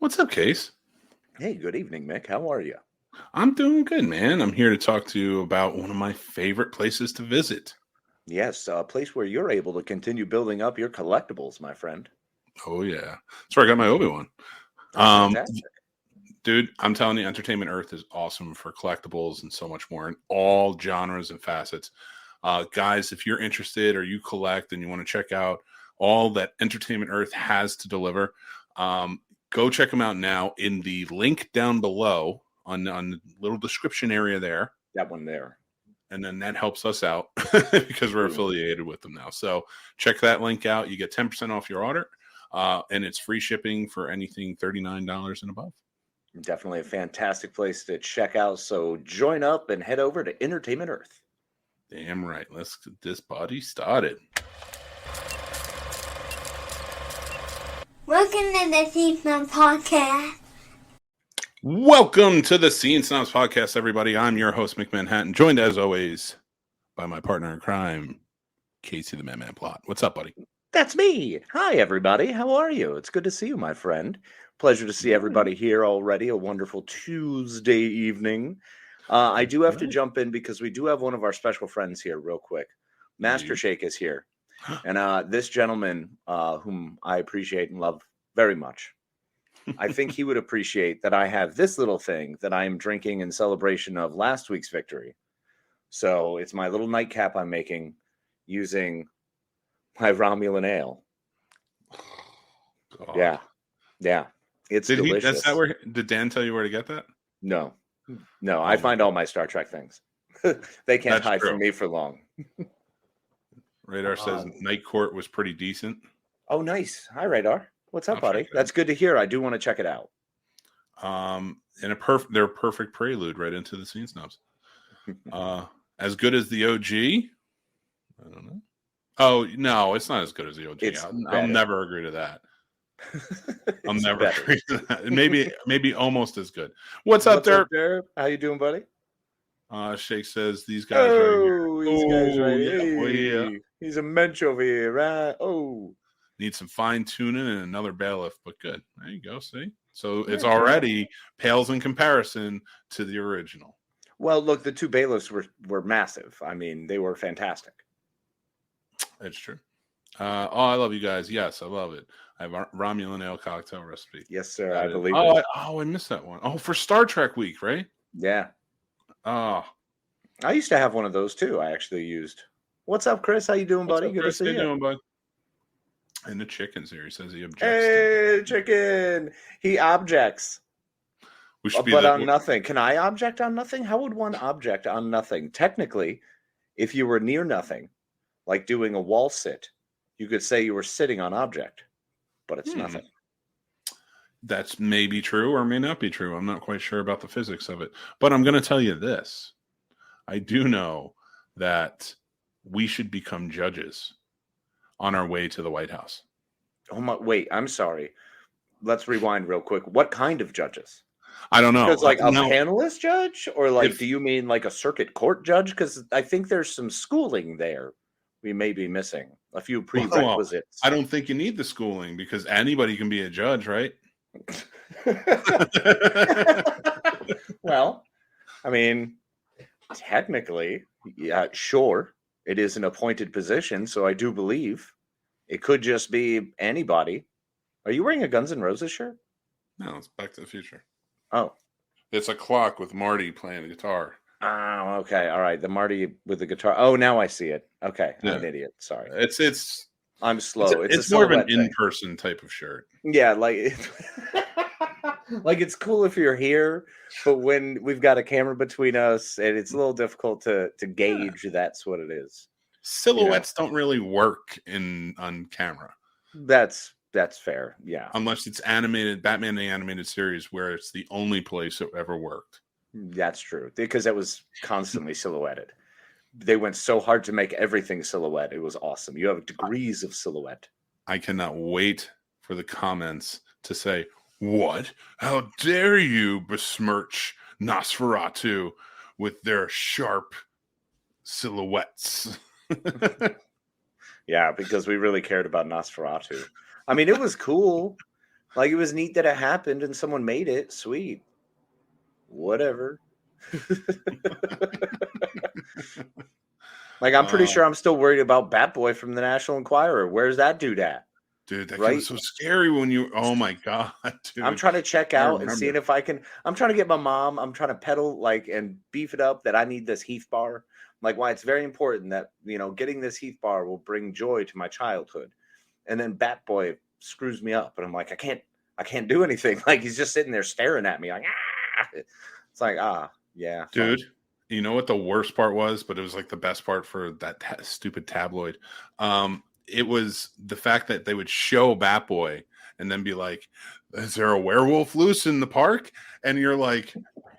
What's up, Case? Hey, good evening, Mick. How are you? I'm doing good, man. I'm here to talk to you about one of my favorite places to visit. Yes, a place where you're able to continue building up your collectibles, my friend. Oh, yeah. That's where I got my Obi-Wan. Oh, fantastic. Dude, I'm telling you, Entertainment Earth is awesome for collectibles and so much more in all genres and facets. Guys, if you're interested or you collect and you want to check out all that Entertainment Earth has to deliver, go check them out now in the link down below on the little description area there. That one there. And then that helps us out because we're affiliated with them now. So check that link out. You get 10% off your order, and it's free shipping for anything $39 and above. Definitely a fantastic place to check out. So join up and head over to Entertainment Earth. Damn right. Let's get this party started. Welcome to the Scene Snobs Podcast. Welcome to the Scene Snobs Podcast, everybody. I'm your host, Mick Manhattan, joined as always by my partner in crime, Casey the Man Plot. What's up, buddy? That's me. Hi, everybody. How are you? It's good to see you, my friend. Pleasure to see everybody here already. A wonderful Tuesday evening. I do have to jump in because we do have one of our special friends here real quick. Master Shake is here. And this gentleman, whom I appreciate and love very much, I think he would appreciate that I have this little thing that I am drinking in celebration of last week's victory. So it's my little nightcap I'm making using my Romulan ale. God. Yeah. It's delicious. Did Dan tell you where to get that? No. I find all my Star Trek things. They can't hide from me for long. Radar says Night Court was pretty decent. Oh, nice. Hi, Radar. What's up, buddy? That's good to hear. I do want to check it out. And they're a perfect prelude right into the Scene Snobs. As good as the OG? I don't know. Oh, no, it's not as good as the OG. I'll never agree to that. I'll never agree to that. Maybe almost as good. What's up, Derp? How you doing, buddy? Shake says these guys right here. Yeah. He's a mensch over here, right? Oh. Need some fine tuning and another bailiff, but good. There you go. See? So it's already pales in comparison to the original. Well, look, the two bailiffs were massive. I mean, they were fantastic. It's true. I love you guys. Yes, I love it. I have a Romulan ale cocktail recipe. Yes, sir. I believe it. I missed that one. Oh, for Star Trek week, right? Yeah. Oh. I used to have one of those too. I actually used. What's up, Chris? How you doing, buddy? Good to see you. How you doing, bud? And the chicken's here. He says he objects. Hey, chicken. He objects. On nothing. Can I object on nothing? How would one object on nothing? Technically, if you were near nothing, like doing a wall sit, you could say you were sitting on object, but it's nothing. That's maybe true or may not be true. I'm not quite sure about the physics of it. But I'm going to tell you this. I do know that we should become judges on our way to the White House. Oh my! Wait, I'm sorry. Let's rewind real quick. What kind of judges? I don't know. Because panelist judge, or do you mean like a circuit court judge? Because I think there's some schooling there we may be missing. A few prerequisites. I don't think you need the schooling because anybody can be a judge, right? Well, I mean, technically, yeah, sure. It is an appointed position, so I do believe it could just be anybody. Are you wearing a Guns N' Roses shirt? No, it's Back to the Future. Oh. It's a clock with Marty playing the guitar. Oh, okay. All right. The Marty with the guitar. Oh, now I see it. Okay. Yeah. I'm an idiot. Sorry. I'm slow. It's more of an in-person type of shirt. Yeah, like it's cool if you're here, but when we've got a camera between us, and it's a little difficult to gauge that's what it is. Silhouettes don't really work on camera. That's fair. Yeah. Unless it's animated, Batman the Animated Series, where it's the only place it ever worked. That's true. Because it was constantly silhouetted. They went so hard to make everything silhouette. It was awesome. You have degrees of silhouette. I cannot wait for the comments to say, "What? How dare you besmirch Nosferatu with their sharp silhouettes?" Yeah, because we really cared about Nosferatu. I mean, it was cool, Like, it was neat that it happened and someone made it. Sweet. Whatever. Like, I'm pretty sure I'm still worried about Bat Boy from the National Enquirer. Where's that dude at? Dude, that Right? was so scary when you. Oh my god, dude! I'm trying to check out and seeing if I can. I'm trying to get my mom. I'm trying to pedal like and beef it up that I need this Heath bar. Like, why it's very important that getting this Heath bar will bring joy to my childhood. And then Bat Boy screws me up, and I'm like, I can't do anything. Like, he's just sitting there staring at me like, ah. It's like, yeah, dude. fine. You know what the worst part was, but it was like the best part for that stupid tabloid. It was the fact that they would show Bat Boy and then be like, "Is there a werewolf loose in the park?" And you're like,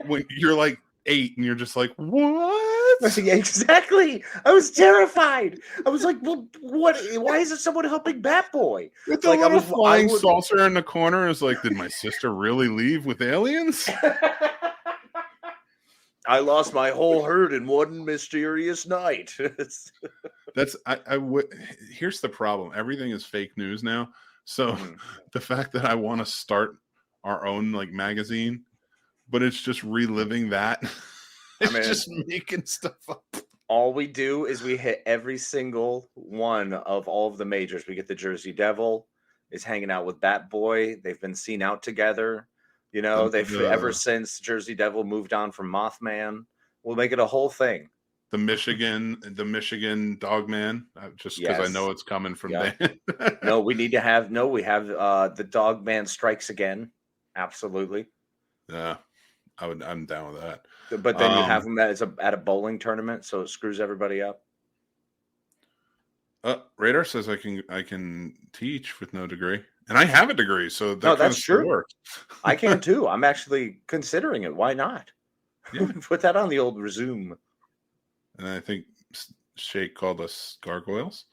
when you're like 8, and you're just like, "What?" Yeah, exactly. I was terrified. I was like, "Well, what? Why isn't someone helping Bat Boy?" With the Like, little flying saucer in the corner is like, did my sister really leave with aliens? I lost my whole herd in one mysterious night. Here's the problem. Everything is fake news now. So the fact that I want to start our own like magazine, but it's just reliving that. It's just making stuff up. All we do is we hit every single one of all of the majors. We get the Jersey Devil is hanging out with Bat Boy. They've been seen out together. They've ever since Jersey Devil moved on from Mothman. We'll make it a whole thing. The Michigan Dog Man, just because I know it's coming from Dan. No, we have the Dog Man Strikes Again. Absolutely. Yeah, I'm down with that. But then you have him at a bowling tournament, so it screws everybody up. Radar says I can teach with no degree. And I have a degree, so that's true. I can too. I'm actually considering it. Why not? Yeah. Put that on the old resume. And I think Shake called us gargoyles.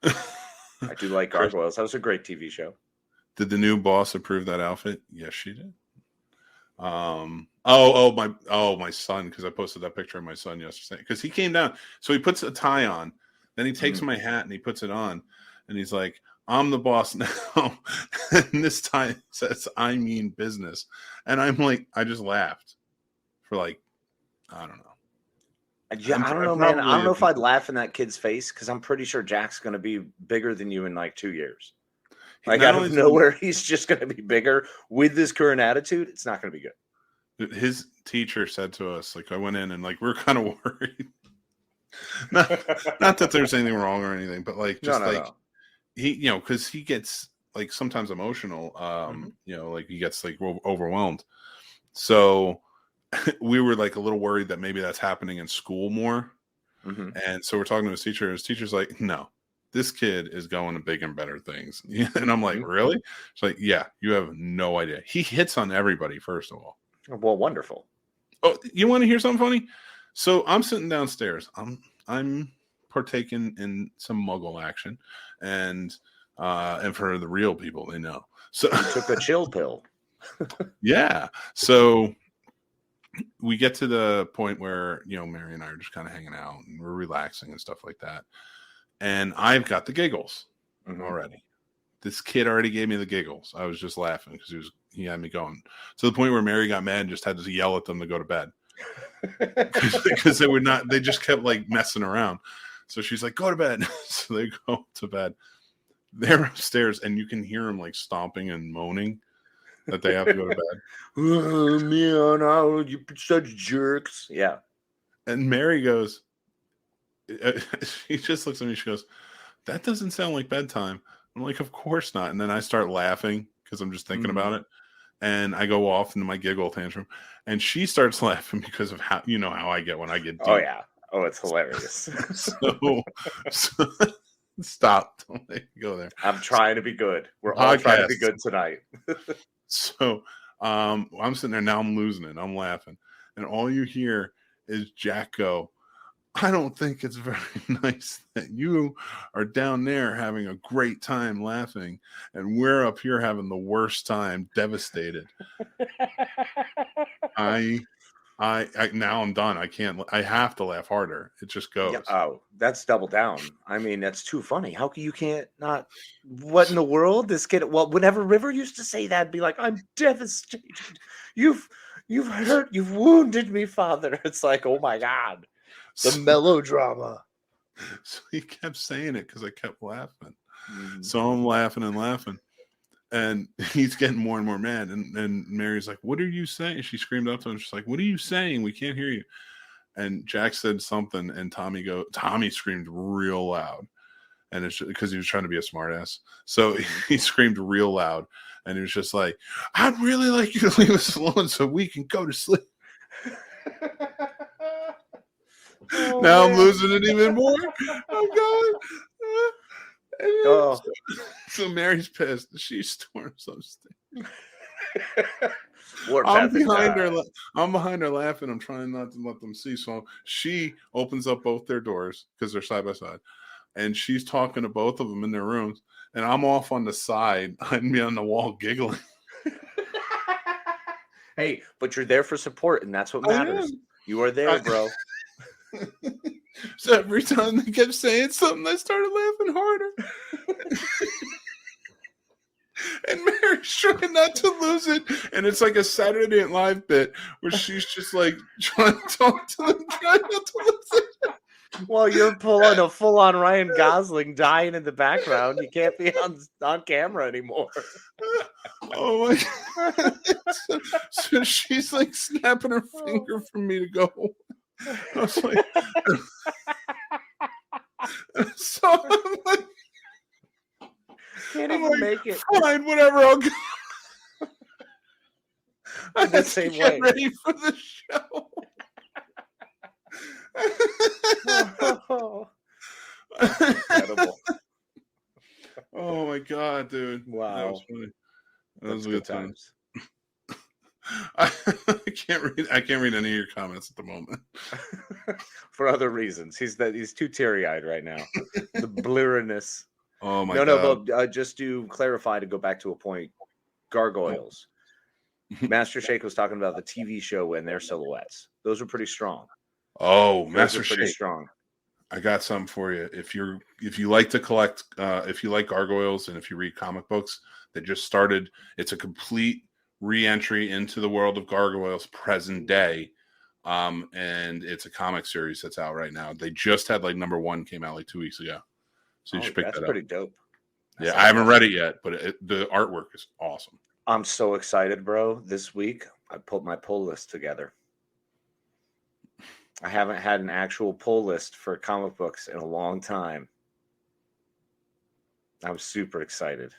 I do like Gargoyles. That was a great TV show. Did the new boss approve that outfit? Yes, she did. My son, because I posted that picture of my son yesterday. Because he came down, so he puts a tie on, then he takes my hat and he puts it on, and he's like, "I'm the boss now." And this time says, "I mean business." And I'm like, I just laughed for like, I don't know. Yeah, I don't know, man. I don't know if I'd laugh in that kid's face because I'm pretty sure Jack's going to be bigger than you in like 2 years. Like, out of nowhere, he's just going to be bigger with this current attitude. It's not going to be good. His teacher said to us, like, I went in and like, we're kind of worried. not that there's anything wrong or anything, but like, just he, because he gets like sometimes emotional, like he gets like overwhelmed. So we were like a little worried that maybe that's happening in school more. And so we're talking to his teacher, and his teacher's like, "No, this kid is going to big and better things." And I'm like, "Really?" It's like, "Yeah, you have no idea. He hits on everybody, first of all." Well, wonderful. Oh, you want to hear something funny? So I'm sitting downstairs. I'm partaking in some muggle action, and for the real people, they know. So you took a chill pill. Yeah. So we get to the point where, Mary and I are just kind of hanging out and we're relaxing and stuff like that. And I've got the giggles already. This kid already gave me the giggles. I was just laughing because he had me going to the point where Mary got mad and just had to yell at them to go to bed because they just kept like messing around. So she's like, "Go to bed." So they go to bed. They're upstairs and you can hear them like stomping and moaning that they have to go to bed. "Oh, man, you're such jerks." Yeah. And Mary goes, she just looks at me. She goes, "That doesn't sound like bedtime." I'm like, "Of course not." And then I start laughing because I'm just thinking about it. And I go off into my giggle tantrum. And she starts laughing because of how I get when I get deep. Oh, yeah. Oh, it's hilarious. so stop. Don't let me go there. I'm trying to be good. We're all trying to be good tonight. So I'm sitting there now. I'm losing it. I'm laughing. And all you hear is Jack go, "I don't think it's very nice that you are down there having a great time laughing and we're up here having the worst time, devastated." I I now I'm done. I have to laugh harder. It just goes. Yeah, oh, that's double down. I mean, that's too funny. How can you can't not? What in the world? This kid. Well, whenever River used to say that, be like, "I'm devastated. You've hurt. You've wounded me, Father." It's like, oh my God, the melodrama. So he kept saying it because I kept laughing. Mm. So I'm laughing and laughing. And he's getting more and more mad. And Mary's like, "What are you saying?" She screamed up to him. She's like, "What are you saying? We can't hear you." And Jack said something, and Tommy screamed real loud. And it's because he was trying to be a smartass. So he screamed real loud. And he was just like, "I'd really like you to leave us alone so we can go to sleep." Oh, now man. I'm losing it even more. I'm going. Oh. So Mary's pissed. She storms upstairs. I'm behind her laughing. I'm trying not to let them see. So she opens up both their doors because they're side by side, and she's talking to both of them in their rooms. And I'm off on the side, hiding behind the wall, giggling. Hey, but you're there for support, and that's what matters. You are there, bro. So every time they kept saying something, I started laughing harder. And Mary's trying not to lose it. And it's like a Saturday Night Live bit where she's just like trying to talk to them, trying not to lose it. Well, you're pulling a full-on Ryan Gosling dying in the background. You can't be on camera anymore. Oh my God. So she's like snapping her finger for me to go. I was like, so I'm like, Can't even make it. Fine, whatever, I'll go. I The had same to get way. ready for the show. Incredible. Oh my God, dude! Wow. That was funny. That was That's a good time. times. I can't read any of your comments at the moment. For other reasons. He's too teary-eyed right now. The blurriness. Oh my No, God! but just to clarify, to go back to a point, gargoyles. Master Shake was talking about the TV show and their silhouettes. Those are pretty strong. Oh, Those Master are pretty Shake! strong. I got something for you. If you like to collect, if you like gargoyles, and if you read comic books, they just started. It's a complete re-entry into the world of gargoyles, present day, and it's a comic series that's out right now. They just had like #1 came out like 2 weeks ago, so you should pick that up. That's pretty dope. Yeah, I haven't read it yet, but the artwork is awesome. I'm so excited, bro. This week, I put my pull list together. I haven't had an actual pull list for comic books in a long time. I'm super excited.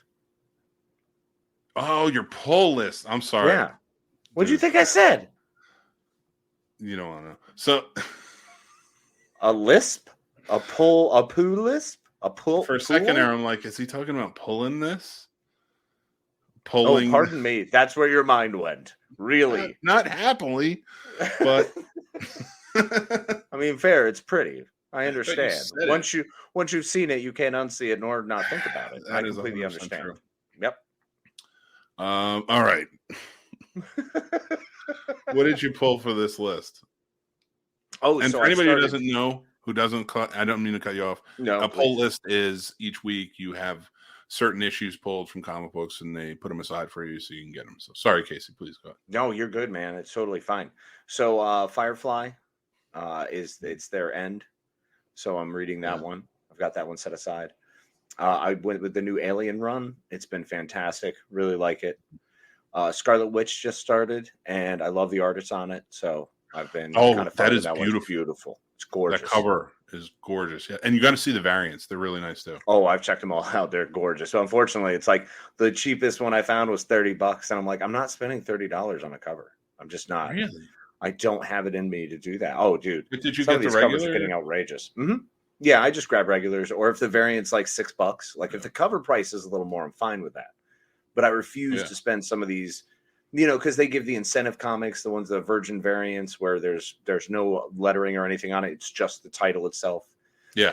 Oh, your pull list. I'm sorry. Yeah. What'd you think I said? You don't want to know. So a lisp? A poo lisp? A pull? For a second there, I'm like, is he talking about pulling this? Pulling? Oh, pardon me. That's where your mind went. Really? Not happily, but I mean, fair. It's pretty. I understand. Once you've seen it, you can't unsee it nor not think about it. I completely understand. True. Yep. All right. What did you pull for this list? Oh, and so for anybody who doesn't know, I don't mean to cut you off. No, a pull list is each week you have certain issues pulled from comic books and they put them aside for you so you can get them. So sorry, Casey, please go ahead. No, you're good, man. It's totally fine. So Firefly it's their end. So I'm reading that one. I've got that one set aside. I went with the new Alien run. It's been fantastic. Really like it. Scarlet Witch just started, and I love the artists on it. So I've been that is beautiful. Beautiful. It's gorgeous. That cover is gorgeous. Yeah, and you got to see the variants. They're really nice too. Oh, I've checked them all out. They're gorgeous. So unfortunately, it's like the cheapest one I found was $30, and I'm like, I'm not spending $30 on a cover. I'm just not. Really? I don't have it in me to do that. Oh, dude. But did you Some get of these the covers regular? are getting outrageous. Mm-hmm. Yeah, I just grab regulars, or if the variant's like $6, like if the cover price is a little more, I'm fine with that. But I refuse to spend some of these, because they give the incentive comics, the Virgin variants where there's no lettering or anything on it. It's just the title itself. Yeah.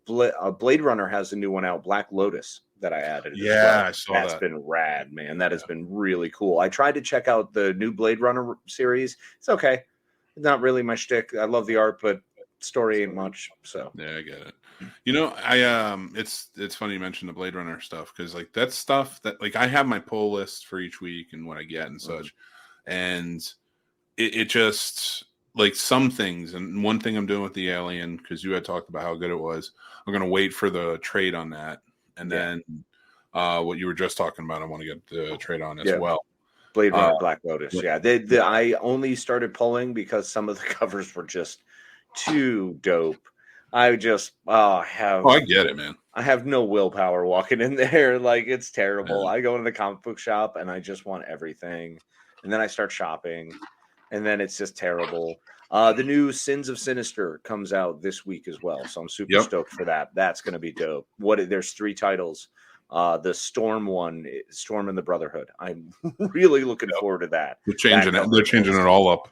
Blade Runner has a new one out, Black Lotus, that I added. Yeah, I saw that. That's been rad, man. That has been really cool. I tried to check out the new Blade Runner series. It's okay. not really my shtick. I love the art, but story ain't much. So yeah, I get it. It's funny you mentioned the Blade Runner stuff, because like that's stuff that like I have my pull list for each week and what I get and such, and it just like some things. And one thing I'm doing with the Alien, because you had talked about how good it was, I'm gonna wait for the trade on that, and then what you were just talking about, I want to get the trade on as well. Blade Runner, Black Lotus. I only started pulling because some of the covers were just too dope. I just I get it, man. I have no willpower walking in there. Like, it's terrible. I go into the comic book shop and I just want everything. And then I start shopping. And then it's just terrible. The new Sins of Sinister comes out this week as well. So I'm super stoked for that. That's going to be dope. There's 3 titles. The Storm one, Storm and the Brotherhood. I'm really looking forward to that. They're changing it all up.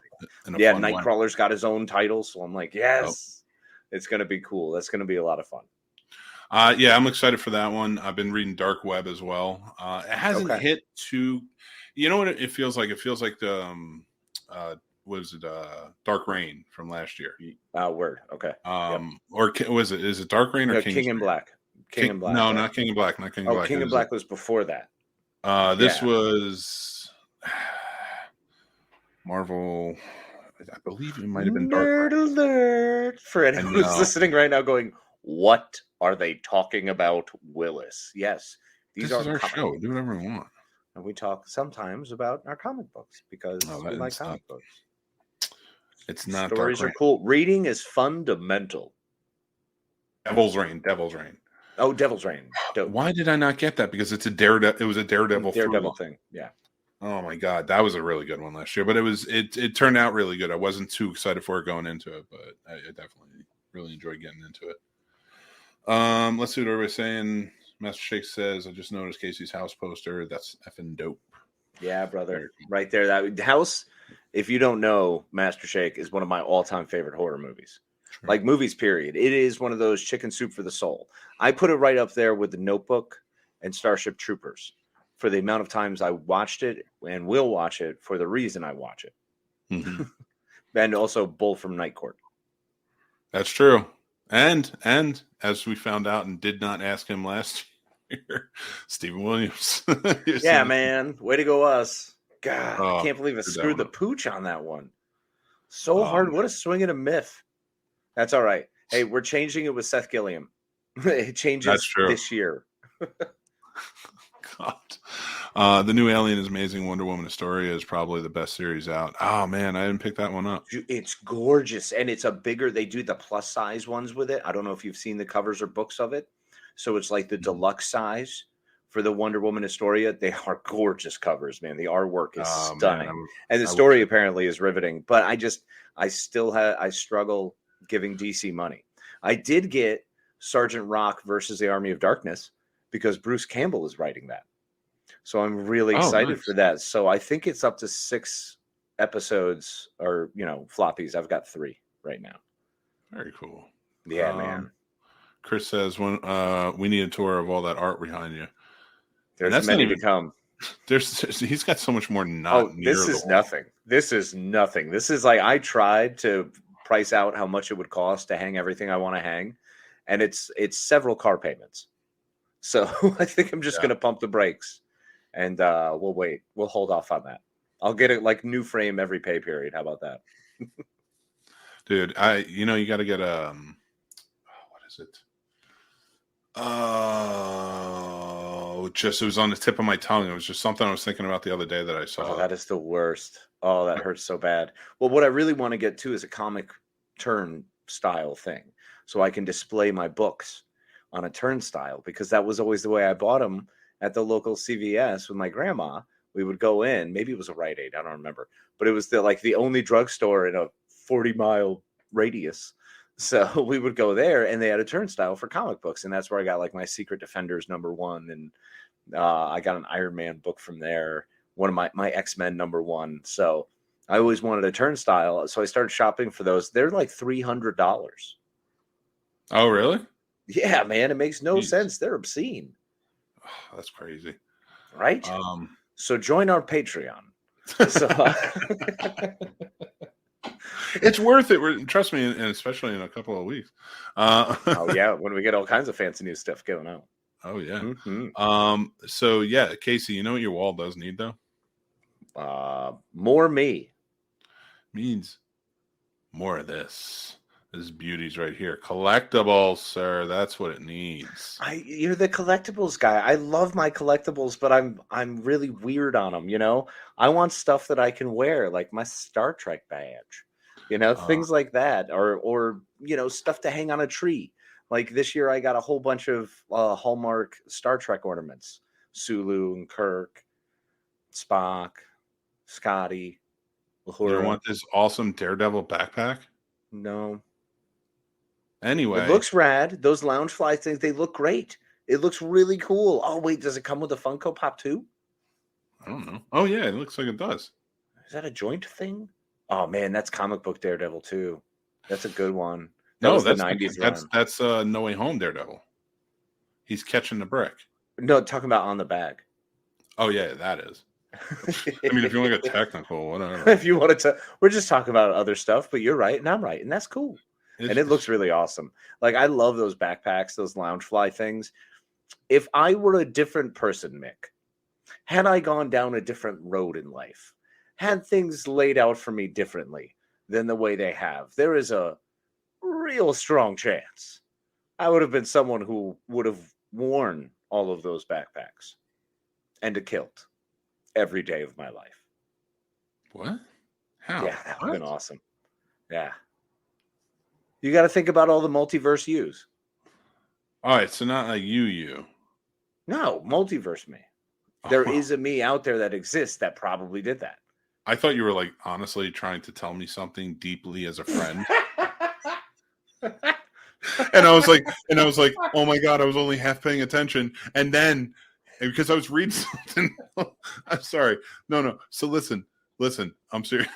Nightcrawler's got his own title. So I'm like, yes, it's going to be cool. That's going to be a lot of fun. I'm excited for that one. I've been reading Dark Web as well. It hasn't hit too. You know what it feels like? It feels like the Dark Rain from last year. Word. Okay. Or was it? Is it Dark Rain or King in Black? King in Black. No, not King in Black. Not King in Black. King in Black was before that. This was Marvel. I believe it might have been Dark Rain. Alert for anyone who's listening right now, going, "What are they talking about, Willis?" Yes, this is our show. Do whatever we want. And we talk sometimes about our comic books because we like comic books. It's not. Stories are cool. Reading is fundamental. Devil's Reign. Oh, Devil's Reign. Dope. Why did I not get that? Because it's a Daredevil. It was a Daredevil thing. Yeah. Oh my God, that was a really good one last year. But it turned out really good. I wasn't too excited for it going into it, but I definitely really enjoyed getting into it. Let's see what everybody's saying. Master Shake says, I just noticed Casey's house poster. That's effing dope. Yeah, brother. Right there. That house, if you don't know, Master Shake is one of my all-time favorite horror movies. True. Like movies, period. It is one of those chicken soup for the soul. I put it right up there with The Notebook and Starship Troopers for the amount of times I watched it and will watch it for the reason I watch it. Mm-hmm. And also Bull from Night Court. That's true. And as we found out and did not ask him last year, Stephen Williams. Yeah, man. Way to go, us. God, I can't believe I screwed the pooch on that one. So hard. What a swing and a myth. That's all right. Hey, we're changing it with Seth Gilliam. It changes this year. God. The new Alien is amazing. Wonder Woman Astoria is probably the best series out. Oh, man, I didn't pick that one up. It's gorgeous. And it's they do the plus size ones with it. I don't know if you've seen the covers or books of it. So it's like the deluxe size for the Wonder Woman Astoria. They are gorgeous covers, man. The artwork is stunning. Man, and the story apparently is riveting. But I struggle giving DC money. I did get Sergeant Rock versus the Army of Darkness because Bruce Campbell is writing that. So I'm really excited for that. So I think it's up to 6 episodes or, floppies. I've got 3 right now. Very cool. Yeah, man. Chris says we need a tour of all that art behind you. There's many to come. He's got so much more. This is nothing. This is nothing. This is like I tried to price out how much it would cost to hang everything I want to hang, and it's several car payments. So I think I'm just going to pump the brakes, and we'll wait. We'll hold off on that. I'll get it like new frame every pay period. How about that? Dude, you got to get what is it? It was on the tip of my tongue. It was just something I was thinking about the other day that I saw. Oh, that is the worst. Oh, that hurts so bad. Well, what I really want to get to is a comic turn style thing, so I can display my books on a turnstile, because that was always the way I bought them at the local CVS with my grandma. We would go in, maybe it was a Rite Aid, I don't remember, but it was the only drugstore in a 40-mile radius. So we would go there, and they had a turnstile for comic books, and that's where I got like my Secret Defenders #1, and I got an Iron Man book from there, one of my X-Men #1. So I always wanted a turnstile, so I started shopping for those. They're like $300. Oh, really? Yeah, man, it makes no sense. They're obscene. Oh, that's crazy, right? So join our Patreon. So It's worth it. Trust me, and especially in a couple of weeks. Oh yeah, when we get all kinds of fancy new stuff going out. Oh yeah. Mm-hmm. So yeah, Casey, you know what your wall does need though? More me. Means more of this. This beauty's right here. Collectibles, sir. That's what it needs. You're the collectibles guy. I love my collectibles, but I'm really weird on them. You know, I want stuff that I can wear, like my Star Trek badge. You know, things like that, or stuff to hang on a tree. Like this year, I got a whole bunch of Hallmark Star Trek ornaments: Sulu and Kirk, Spock, Scotty, Uhura. You don't want this awesome Daredevil backpack? No. Anyway, it looks rad. Those lounge fly things, they look great. It looks really cool. Oh wait, does it come with a Funko Pop too? I don't know. Oh yeah, it looks like it does. Is that a joint thing? Oh man, that's comic book Daredevil too. That's a good one. That's the 90s run. That's No Way Home Daredevil. He's catching the brick. No, talking about on the bag. Oh yeah, that is. I mean, if you want to get technical, whatever. If you wanted to, we're just talking about other stuff, but you're right and I'm right, and that's cool. And it looks really awesome. Like I love those backpacks, those lounge fly things. If I were a different person, Mick, had I gone down a different road in life, had things laid out for me differently than the way they have, there is a real strong chance I would have been someone who would have worn all of those backpacks and a kilt every day of my life. What? How? Yeah, that would have been awesome. Yeah. You got to think about all the multiverse yous. All right, so not like you. No, multiverse me. There is a me out there that exists that probably did that. I thought you were like honestly trying to tell me something deeply as a friend. And I was like, oh my God, I was only half paying attention. And then because I was reading something, I'm sorry. No. So listen, I'm serious.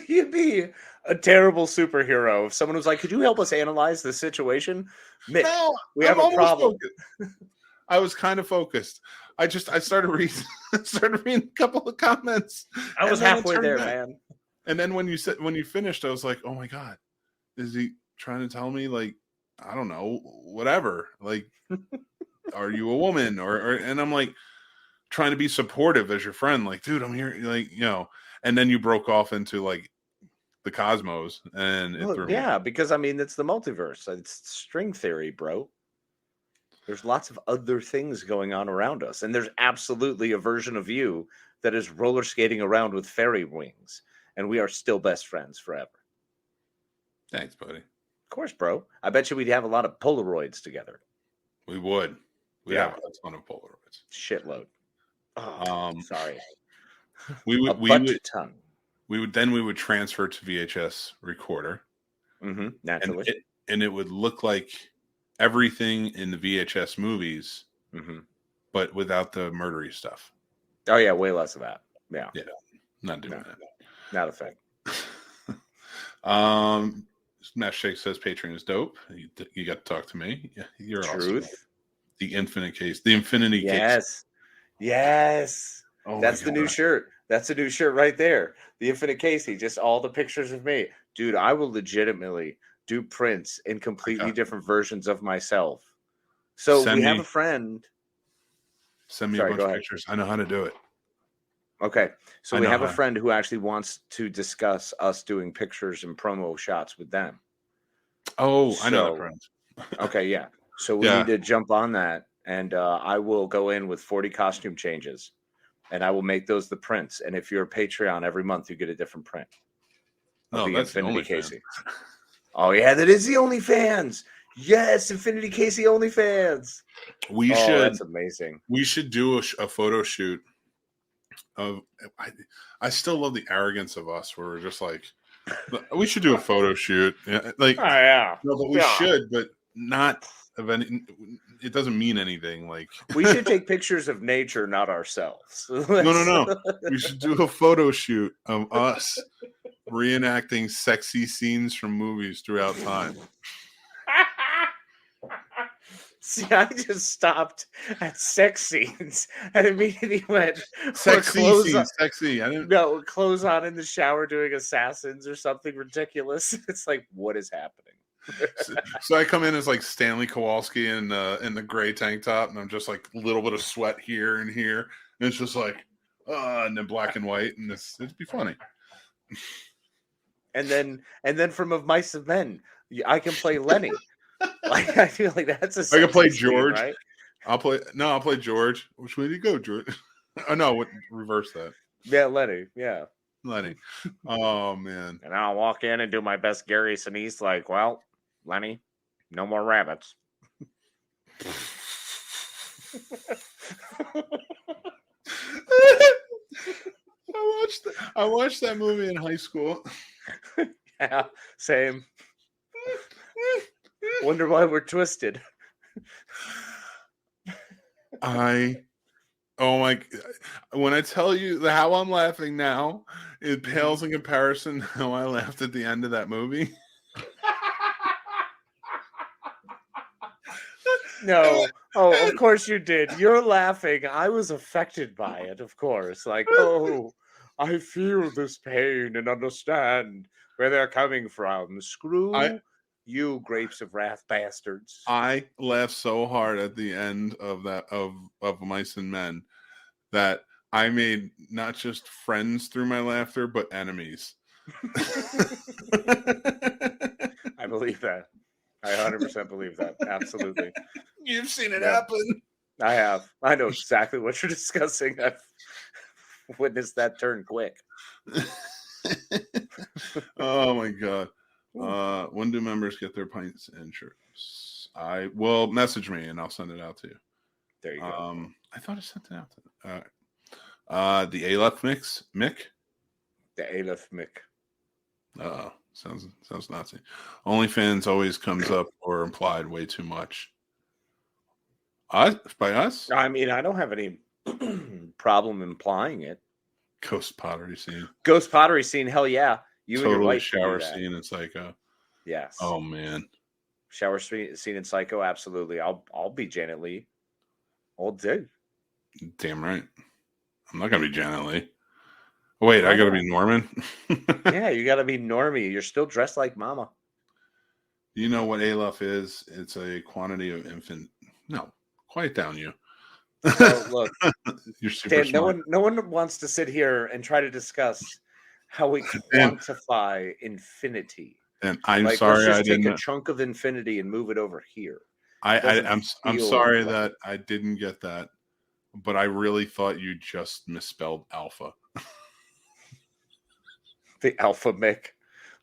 You'd be a terrible superhero if someone was like, could you help us analyze the situation? Mick, we have a problem. I was kind of focused. I started reading a couple of comments. I was halfway there, man. And then when you finished, I was like, oh my God, is he trying to tell me, like, I don't know, whatever, like, are you a woman or and I'm like trying to be supportive as your friend, like, dude, I'm here, like, and then you broke off into like the cosmos and because I mean, it's the multiverse. It's string theory, bro. There's lots of other things going on around us, and there's absolutely a version of you that is roller skating around with fairy wings, and we are still best friends forever. Thanks, buddy. Of course, bro. I bet you we'd have a lot of Polaroids together. We would. We'd have a ton of Polaroids. Shitload. Oh, sorry. We would transfer to VHS recorder. Mm-hmm. Naturally. And it would look like everything in the VHS movies, but without the murdery stuff. Oh yeah, way less of that. Yeah. Yeah. Not doing that. Not a thing. Smash Shake says Patreon is dope. You got to talk to me. Yeah, you're Truth. Awesome. The infinity case. Yes. Oh, that's the new shirt. That's a new shirt right there. The Infinite Casey, just all the pictures of me. Dude, I will legitimately do prints in completely different versions of myself. So we have a friend. Send me a bunch of pictures. I know how to do it. Okay. So we have a friend who actually wants to discuss us doing pictures and promo shots with them. Oh, I know that friend. Okay, yeah. So we need to jump on that, and I will go in with 40 costume changes, and I will make those the prints. And if you're a Patreon, every month you get a different print. Oh, that's Infinity Casey. Oh yeah, that is the OnlyFans. Yes, Infinity Casey OnlyFans. We should. That's amazing. We should do a photo shoot of. I still love the arrogance of us, where we're just like, we should do a photo shoot. Like, oh yeah, no, but we should, but not of any. It doesn't mean anything. Like, we should take pictures of nature, not ourselves. No. We should do a photo shoot of us reenacting sexy scenes from movies throughout time. See, I just stopped at sex scenes and immediately went Sexy clothes scenes, on, sexy. I didn't. no, clothes on in the shower doing assassins or something ridiculous. It's like, what is happening? So I come in as like Stanley Kowalski in the gray tank top, and I'm just like a little bit of sweat here and here, and it's just like, and then black and white, and it'd be funny. And then from Of Mice and Men, I can play Lenny. Like, I feel like that's a. I can play scene, George. right? I'll play George. Which way do you go, George? Oh no, reverse that. Yeah, Lenny. Yeah, Lenny. Oh man. and I'll walk in and do my best Gary Sinise, like, well, Lenny, no more rabbits. I watched that movie in high school. Yeah, same. Wonder why we're twisted. Oh my! When I tell you how I'm laughing now, it pales in comparison to how I laughed at the end of that movie. No. Oh, of course you did. You're laughing. I was affected by it, of course. Like, oh, I feel this pain and understand where they're coming from. Screw you, grapes of wrath bastards. I laughed so hard at the end of that of Mice and Men that I made not just friends through my laughter, but enemies. I believe that. I 100% believe that. Absolutely. You've seen it happen. I have. I know exactly what you're discussing. I've witnessed that turn quick. Oh my god. When do members get their pints and shirts? I will message me and I'll send it out to you. There you go. I thought I sent it out to them. All right. The Aleph mix, Mick. The Aleph Mick. Sounds Nazi. OnlyFans always comes up or implied way too much. By us? I mean, I don't have any problem implying it. Ghost pottery scene. Ghost pottery scene. Hell yeah. You totally and your wife shower scene in Psycho. Yes. Oh man. Shower scene in Psycho. Absolutely. I'll be Janet Leigh. All day. Damn right. I'm not gonna be Janet Leigh. Wait, I gotta be Norman. Yeah, you gotta be Normie. You're still dressed like Mama. You know what Aleph is? It's a quantity of infant. No, quiet down, you. Well, look, you're super Dan, smart. no one wants to sit here and try to discuss how we quantify infinity. And I'm like, sorry, let's I just take didn't. a chunk of infinity and move it over here. I'm sorry like that I didn't get that, but I really thought you just misspelled alpha. The Alpha Mick.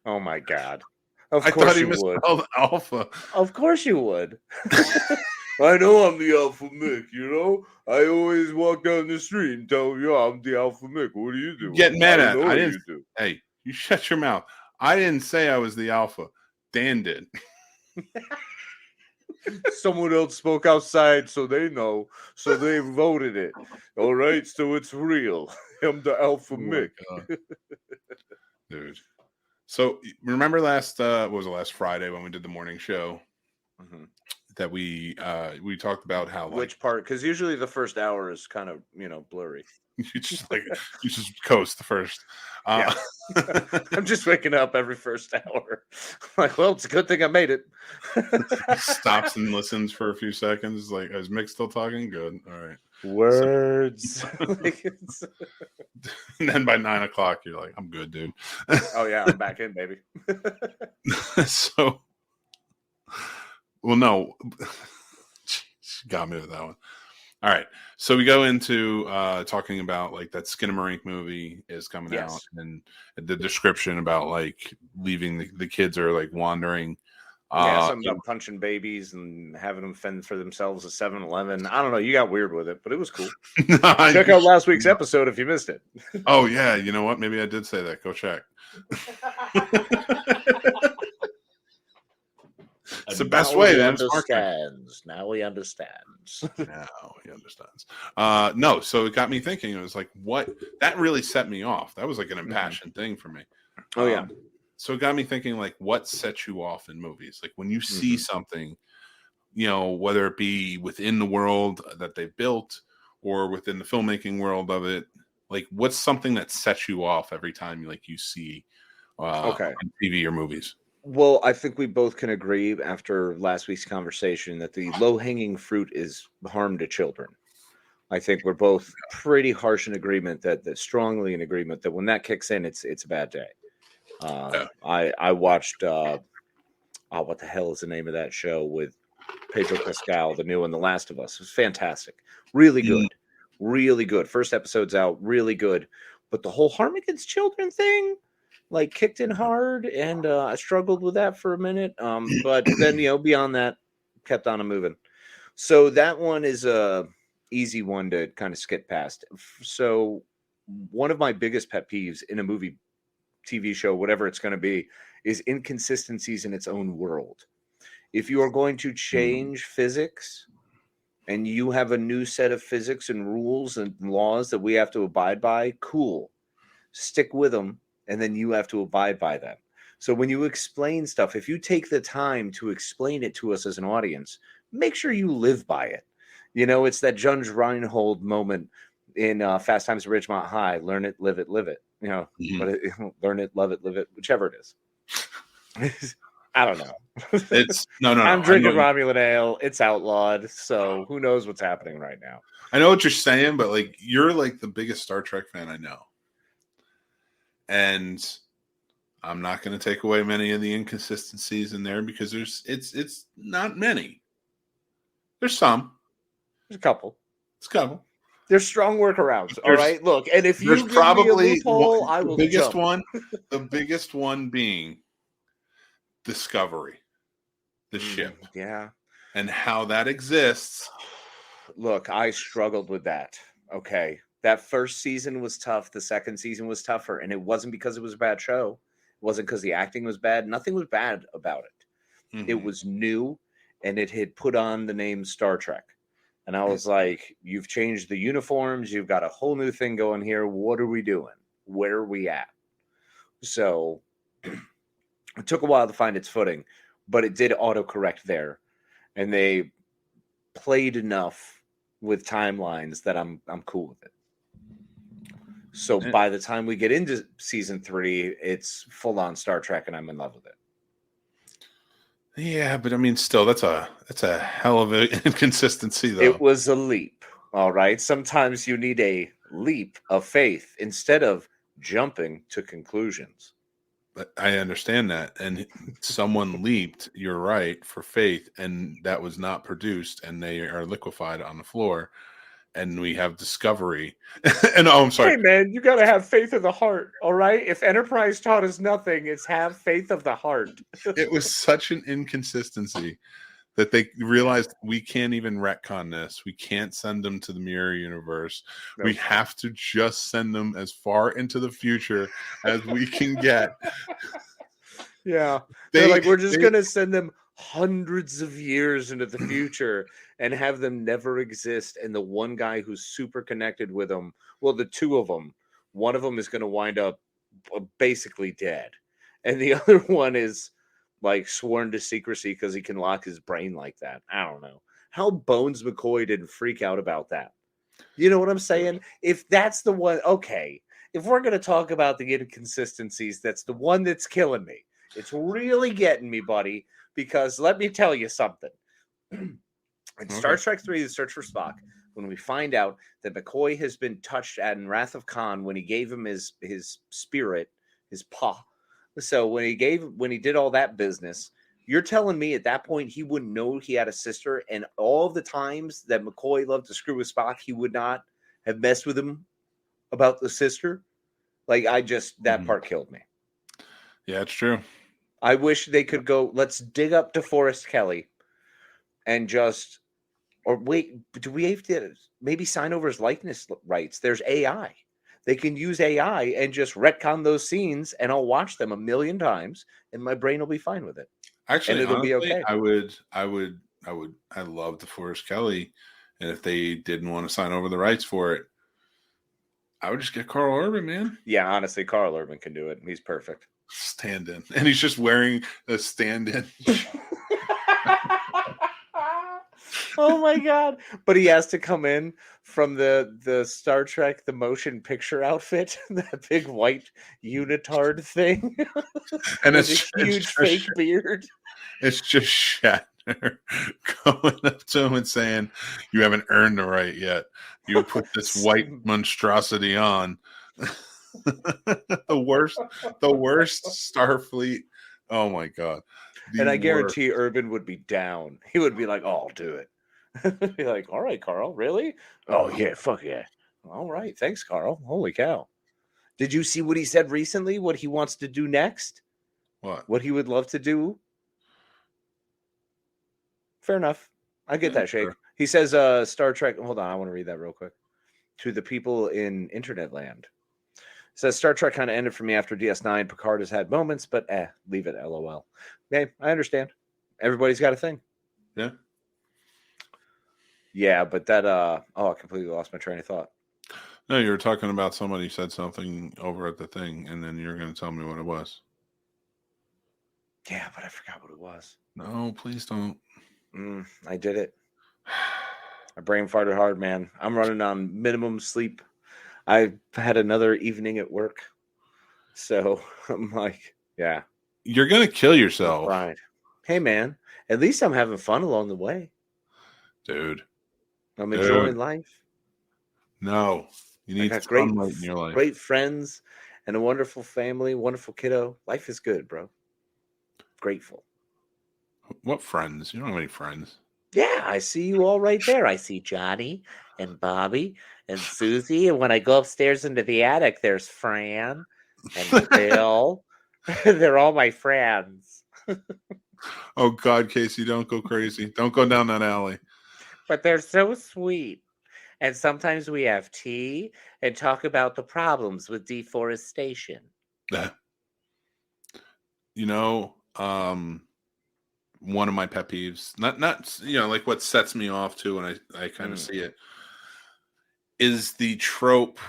Oh my god. Of I course thought he you would. misspelled alpha. Of course you would. I know I'm the Alpha Mick, you know? I always walk down the street and tell you I'm the Alpha Mick. What do you do? Get mad at I I didn't. You do. Hey, you shut your mouth. I didn't say I was the alpha. Dan did. Someone else spoke outside, so they know. So they voted it. All right, so it's real. I'm the Alpha Mick. Dude. So remember last last Friday when we did the morning show that we talked about how which part? Because usually the first hour is kind of blurry. you just coast the first. Yeah. I'm just waking up every first hour. I'm like, well, it's a good thing I made it. Stops and listens for a few seconds. Like, is Mick still talking? Good. All right. Words. And then by 9 o'clock, you're like, I'm good, dude. Oh yeah, I'm back in, baby. So, well, no, she got me with that one. All right, so we go into talking about like that Skinamarink movie is coming out, and the description about like leaving the kids are like wandering. Something about punching babies and having them fend for themselves at 7-Eleven. I don't know. You got weird with it, but it was cool. Check out last week's episode if you missed it. Oh yeah, you know what? Maybe I did say that. Go check. It's the best way. Now he understands. Now he understands. No, so it got me thinking. It was like, what? That really set me off. That was like an impassioned thing for me. Oh yeah. So it got me thinking, like, what sets you off in movies? Like when you see something, whether it be within the world that they've built or within the filmmaking world of it, like what's something that sets you off every time you see on TV or movies? Well, I think we both can agree after last week's conversation that the low-hanging fruit is harm to children. I think we're both pretty harsh in agreement that strongly in agreement that when that kicks in, it's a bad day. I watched what the hell is the name of that show with Pedro Pascal, the new one, The Last of Us. It was fantastic, really good, really good. First episode's out, really good, but the whole harm against children thing, kicked in hard, and I struggled with that for a minute. But then beyond that, kept on moving. So that one is a easy one to kind of skip past. So one of my biggest pet peeves in a movie, TV show, whatever it's going to be, is inconsistencies in its own world. If you are going to change physics and you have a new set of physics and rules and laws that we have to abide by, cool. Stick with them, and then you have to abide by them. So when you explain stuff, if you take the time to explain it to us as an audience, make sure you live by it. It's that Judge Reinhold moment in Fast Times at Ridgemont High. Learn it, live it, live it. Learn it, love it, live it, whichever it is. I don't know. It's no. I'm drinking Romulan ale. It's outlawed. So who knows what's happening right now? I know what you're saying, but you're the biggest Star Trek fan I know. And I'm not going to take away many of the inconsistencies in there because it's not many. There's some. There's a couple. There's strong workarounds. All right. Look, and if you give probably me a loophole, I will biggest jump. one. The biggest one being Discovery, the ship. Yeah. And how that exists. Look, I struggled with that. Okay. That first season was tough. The second season was tougher. And it wasn't because it was a bad show. It wasn't because the acting was bad. Nothing was bad about it. Mm-hmm. It was new, and it had put on the name Star Trek. And I was like, you've changed the uniforms. You've got a whole new thing going here. What are we doing? Where are we at? So it took a while to find its footing, but it did autocorrect there. And they played enough with timelines that I'm cool with it. So by the time we get into season 3, it's full on Star Trek, and I'm in love with it. Yeah, but I mean, still, that's a hell of an inconsistency, though. It was a leap. All right. Sometimes you need a leap of faith instead of jumping to conclusions. But I understand that, and someone leaped. You're right, for faith, and that was not produced, and they are liquefied on the floor. And we have Discovery. And I'm sorry. Hey, man, you got to have faith of the heart, all right? If Enterprise taught us nothing, it's have faith of the heart. It was such an inconsistency that they realized we can't even retcon this. We can't send them to the mirror universe. Nope. We have to just send them as far into the future as we can get. Yeah. They're like, we're just going to send them hundreds of years into the future and have them never exist. And the one guy who's super connected with them, well, the two of them, one of them is going to wind up basically dead. And the other one is sworn to secrecy because he can lock his brain like that. I don't know. How Bones McCoy didn't freak out about that. You know what I'm saying? If that's the one, okay. If we're going to talk about the inconsistencies, that's the one that's killing me. It's really getting me, buddy. Because let me tell you something. In Star Trek 3, The Search for Spock, when we find out that McCoy has been touched in Wrath of Khan when he gave him his spirit, his paw. So when he did all that business, you're telling me at that point he wouldn't know he had a sister, and all the times that McCoy loved to screw with Spock, he would not have messed with him about the sister? That part killed me. Yeah, it's true. I wish they could go, let's dig up DeForest Kelly and do we have to maybe sign over his likeness rights? There's AI. They can use AI and just retcon those scenes, and I'll watch them 1,000,000 times, and my brain will be fine with it. Actually, and it'll be okay. I love DeForest Kelly, and if they didn't want to sign over the rights for it, I would just get Carl Urban, man. Yeah, honestly, Carl Urban can do it. He's perfect. Stand-in, and he's just wearing a stand-in. Oh my god! But he has to come in from the Star Trek the motion picture outfit, that big white unitard thing, And with a huge fake beard. It's just Shatner going up to him and saying, "You haven't earned the right yet. You put this white monstrosity on." the worst Starfleet. Oh my god! And I guarantee Urban would be down. He would be like, "Oh, I'll do it." Be like, "All right, Carl, really? Oh yeah, fuck yeah! All right, thanks, Carl. Holy cow! Did you see what he said recently? What he wants to do next? What? What he would love to do? Fair enough. I get that, Shake. Sure. He says, Star Trek. Hold on, I want to read that real quick. To the people in Internet Land. Says Star Trek kind of ended for me after DS9. Picard has had moments, but leave it, LOL. Okay, I understand. Everybody's got a thing. Yeah. Yeah, but that I completely lost my train of thought. No, you were talking about somebody said something over at the thing, and then you're going to tell me what it was. Yeah, but I forgot what it was. No, please don't. I did it. My brain farted hard, man. I'm running on minimum sleep. I had another evening at work, so I'm like, yeah. You're going to kill yourself. Right. Hey, man, at least I'm having fun along the way. Dude. I'm enjoying life. No. You need sunlight in your life. Great friends and a wonderful family, wonderful kiddo. Life is good, bro. Grateful. What friends? You don't have any friends. Yeah, I see you all right there. I see Johnny and Bobby and Susie. And when I go upstairs into the attic, there's Fran and Bill. They're all my friends. Oh, God, Casey, don't go crazy. Don't go down that alley. But they're so sweet. And sometimes we have tea and talk about the problems with deforestation. You know, one of my pet peeves, not like what sets me off too, and I kind of see it, is the trope.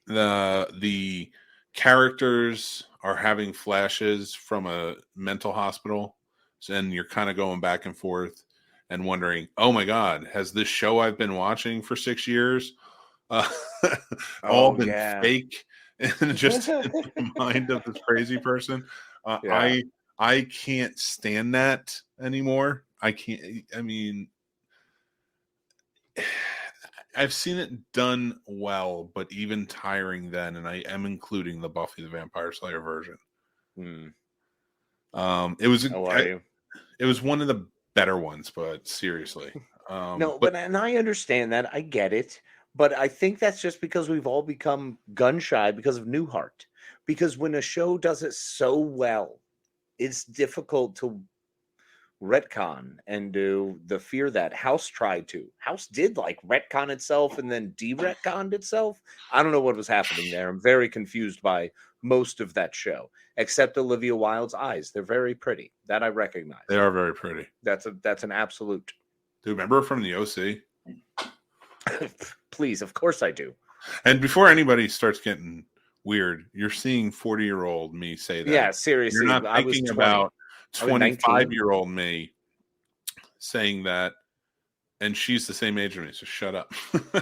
The characters are having flashes from a mental hospital, and you're kind of going back and forth and wondering, oh my God, has this show I've been watching for 6 years all been fake and just in the mind of this crazy person? I can't stand that anymore. I mean, I've seen it done well, but even tiring then, and I am including the Buffy the Vampire Slayer version. It was it was one of the better ones, but seriously. And I understand that. I get it. But I think that's just because we've all become gun shy because of Newhart. Because when a show does it so well, it's difficult to retcon and do the fear that House tried to. House did like retcon itself and then de-retconned itself. I don't know what was happening there. I'm very confused by most of that show, except Olivia Wilde's eyes. They're very pretty. That I recognize. They are very pretty. That's an absolute. Do you remember from the OC? Please, of course I do. And before anybody starts getting weird, you're seeing 40-year-old me say that. Yeah, seriously. You're not thinking about 25-year-old me saying that, and she's the same age as me, so shut up.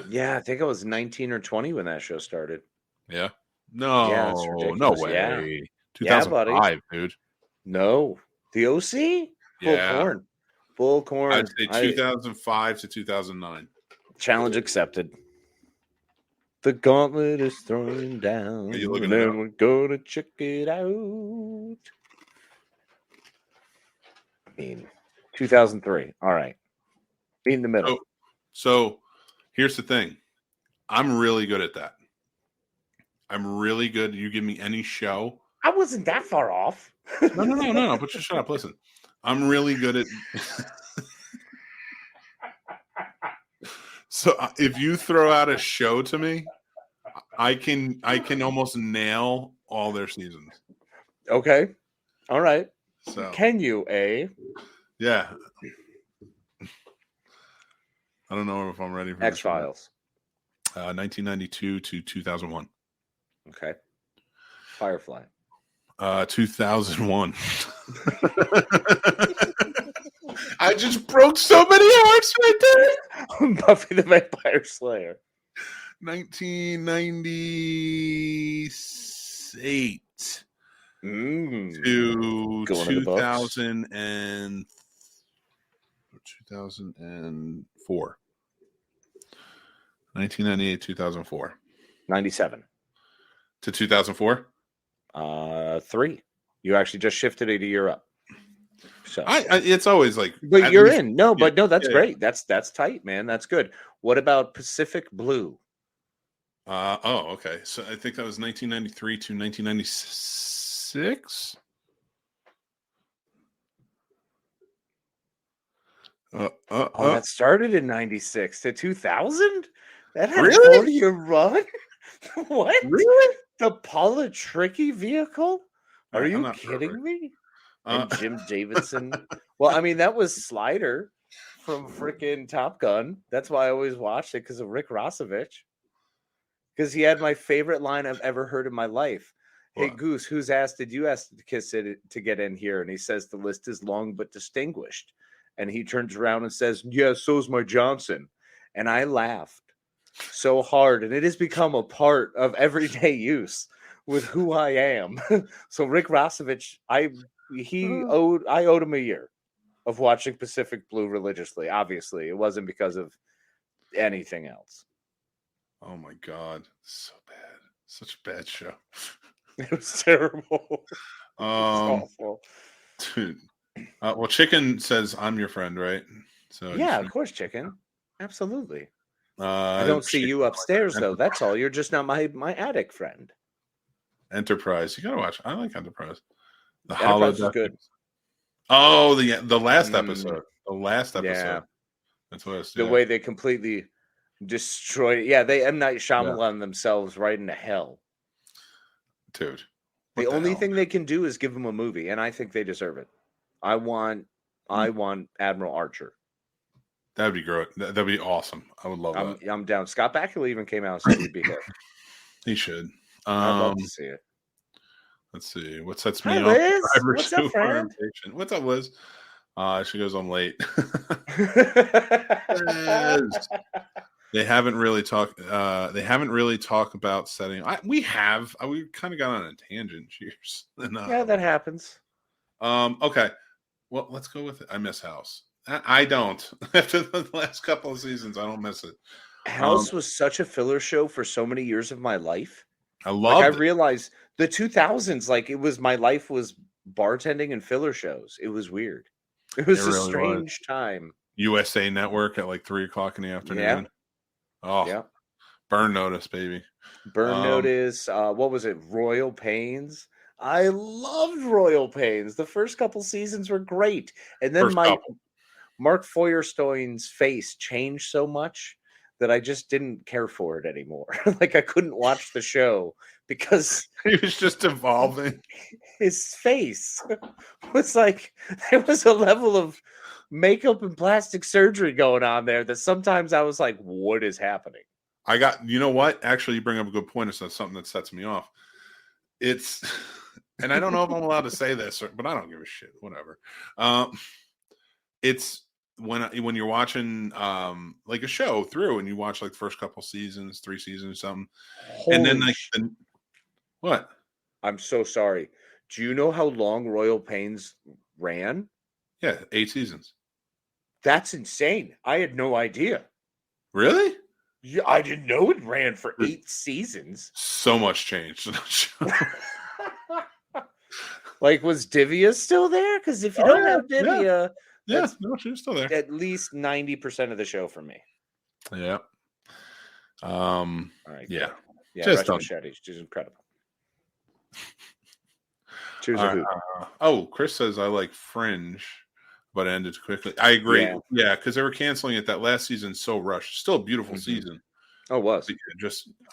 Yeah, I think I was 19 or 20 when that show started. Yeah? No, yeah, that's ridiculous. No way. Yeah. 2005, dude. No. The OC? Yeah. Full corn. I'd say 2005 to 2009. Challenge accepted. The gauntlet is thrown down. And then we're going to check it out. I mean, 2003. All right. Be in the middle. So here's the thing. I'm really good at that. I'm really good. You give me any show. I wasn't that far off. No. But just shut up. Listen. I'm really good at. So if you throw out a show to me, I can almost nail all their seasons. Okay. All right. So can you, Yeah. I don't know if I'm ready for X-Files. 1992 to 2001. Okay. Firefly. 2001. I just broke so many hearts right there. Buffy the Vampire Slayer. 1998 to Going to the books. 2004. 1998, 2004. 97. To 2004? 3. You actually just shifted it a year up. So it's always like, but you're in. No, but no, that's great. That's tight, man. That's good. What about Pacific Blue? Okay. So I think that was 1993 to 1996. That started in 96 to 2000? That had Really? a 4-year run? What? Really? The Paula Tricky vehicle? Are you not kidding me? Uh, And Jim Davidson. Well, I mean, that was Slider from freaking Top Gun. That's why I always watched it, because of Rick Rossovich. Because he had my favorite line I've ever heard in my life. Hey, What? Goose, whose ass did you ask to kiss it to get in here? And he says the list is long but distinguished. And he turns around and says, yeah, so's my Johnson. And I laughed so hard. And it has become a part of everyday use with who I am. So Rick Rossovich, I owed him a year of watching Pacific Blue religiously. Obviously, it wasn't because of anything else. Oh my God, so bad, such a bad show. It was terrible. It was awful. Dude. Well, Chicken says I'm your friend, right? So Yeah, of course, Chicken. Absolutely. I don't see Chicken, you upstairs though. That's all. You're just not my attic friend. Enterprise. You gotta watch. I like Enterprise. The Enterprise is good. Oh, the last episode. The last episode. Yeah. That's what I was The way they completely destroyed it. Yeah, they M. Night Shyamalan themselves right into hell. Dude. The only thing they can do is give them a movie, and I think they deserve it. I want Admiral Archer. That'd be great. That'd be awesome. I would love that. I'm down. Scott Bakula even came out and said he'd be here. He should. I'd love to see it. Let's see. What sets me Hi, off? Liz. What's up, friend? What's up, Liz? She goes, I'm late. They haven't really talked about setting. We kind of got on a tangent. Cheers. Yeah, that happens. Okay. Well, let's go with it. I miss House. I don't. After the last couple of seasons, I don't miss it. House was such a filler show for so many years of my life. I loved it. I realized the 2000s, my life was bartending and filler shows. It was weird. It was a strange time. USA Network at like 3:00 in the afternoon. Yeah. Oh, yeah. Burn Notice, baby. Burn Notice. What was it? Royal Pains. I loved Royal Pains. The first couple seasons were great. And then Mark Feuerstein's face changed so much that I just didn't care for it anymore. Like I couldn't watch the show because he was just evolving. His face was like, there was a level of makeup and plastic surgery going on there that sometimes I was like, what is happening? You know what? Actually, you bring up a good point. It's not something that sets me off. It's, and I don't know if I'm allowed to say this, but I don't give a shit. Whatever. It's when you're watching like a show through and you watch like the first couple seasons, 3 seasons or something. And then what? I'm so sorry. Do you know how long Royal Pains ran? Yeah, 8 seasons. That's insane. I had no idea. Really? Yeah, I didn't know it ran for 8 seasons. So much changed. Like, was Divya still there? Because if you don't have Divya, she's still there. At least 90% of the show for me. Yeah. All right. Yeah. Yeah. Just Machete. She's incredible. Choose a hoop. Chris says I like Fringe, but it ended quickly. I agree. Yeah, because they were canceling it. That last season so rushed. Still a beautiful season. Oh, it was.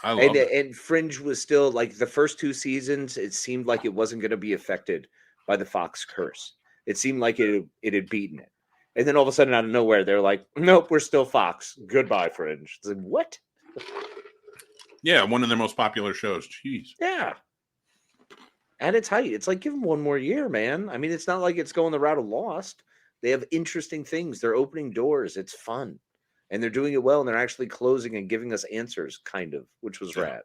I love it. And Fringe was still like the first 2 seasons. It seemed like it wasn't going to be affected by the Fox curse. It seemed like it had beaten it. And then all of a sudden, out of nowhere, they're like, nope, we're still Fox. Goodbye, Fringe. It's like, what? Yeah, one of their most popular shows. Jeez. Yeah. At its height. It's like, give them one more year, man. I mean, it's not like it's going the route of Lost. They have interesting things. They're opening doors. It's fun. And they're doing it well, and they're actually closing and giving us answers, kind of, which was rad.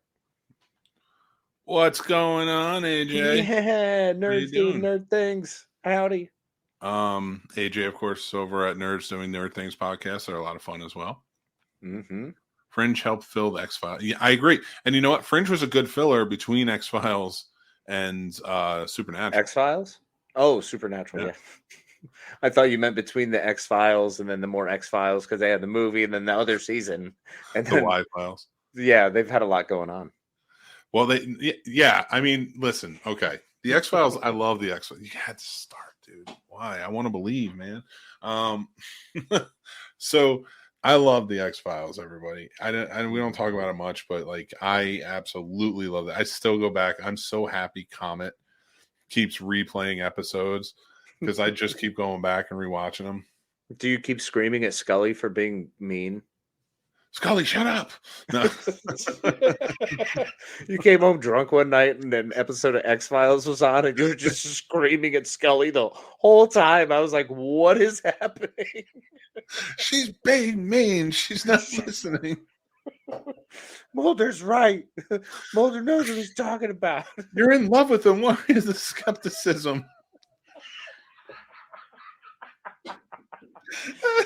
What's going on, AJ? Yeah, nerds doing nerd things. Howdy. AJ, of course, over at Nerds Doing Nerd Things podcast. They're a lot of fun as well. Mm-hmm. Fringe helped fill the X-Files. Yeah, I agree. And you know what? Fringe was a good filler between X-Files and Supernatural. X-Files? Oh, Supernatural, yeah. I thought you meant between the X-Files and then the more X-Files, because they had the movie and then the other season. And the Y-Files. Yeah, they've had a lot going on. Well, I mean, listen, okay. The X-Files, I love the X-Files. You had to start, dude. Why? I want to believe, man. So I love the X-Files, everybody. We don't talk about it much, but like I absolutely love it. I still go back. I'm so happy Comet keeps replaying episodes because I just keep going back and rewatching them. Do you keep screaming at Scully for being mean? Scully, shut up. No. You came home drunk one night and an episode of X-Files was on and you were just screaming at Scully the whole time. I was like, what is happening? She's being mean. She's not listening. Mulder's right. Mulder knows what he's talking about. You're in love with him. What is the skepticism?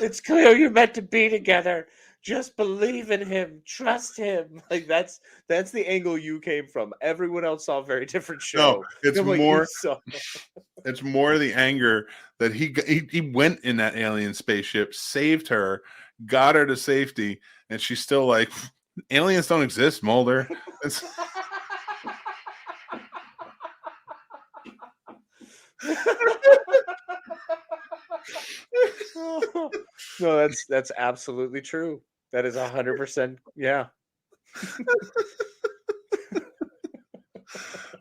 It's clear you're meant to be together. Just believe in him. Trust him. Like that's the angle you came from. Everyone else saw a very different show. No, it's more. It's more the anger that he went in that alien spaceship, saved her, got her to safety, and she's still like, aliens don't exist, Mulder. No, that's absolutely true. That is 100%. Yeah.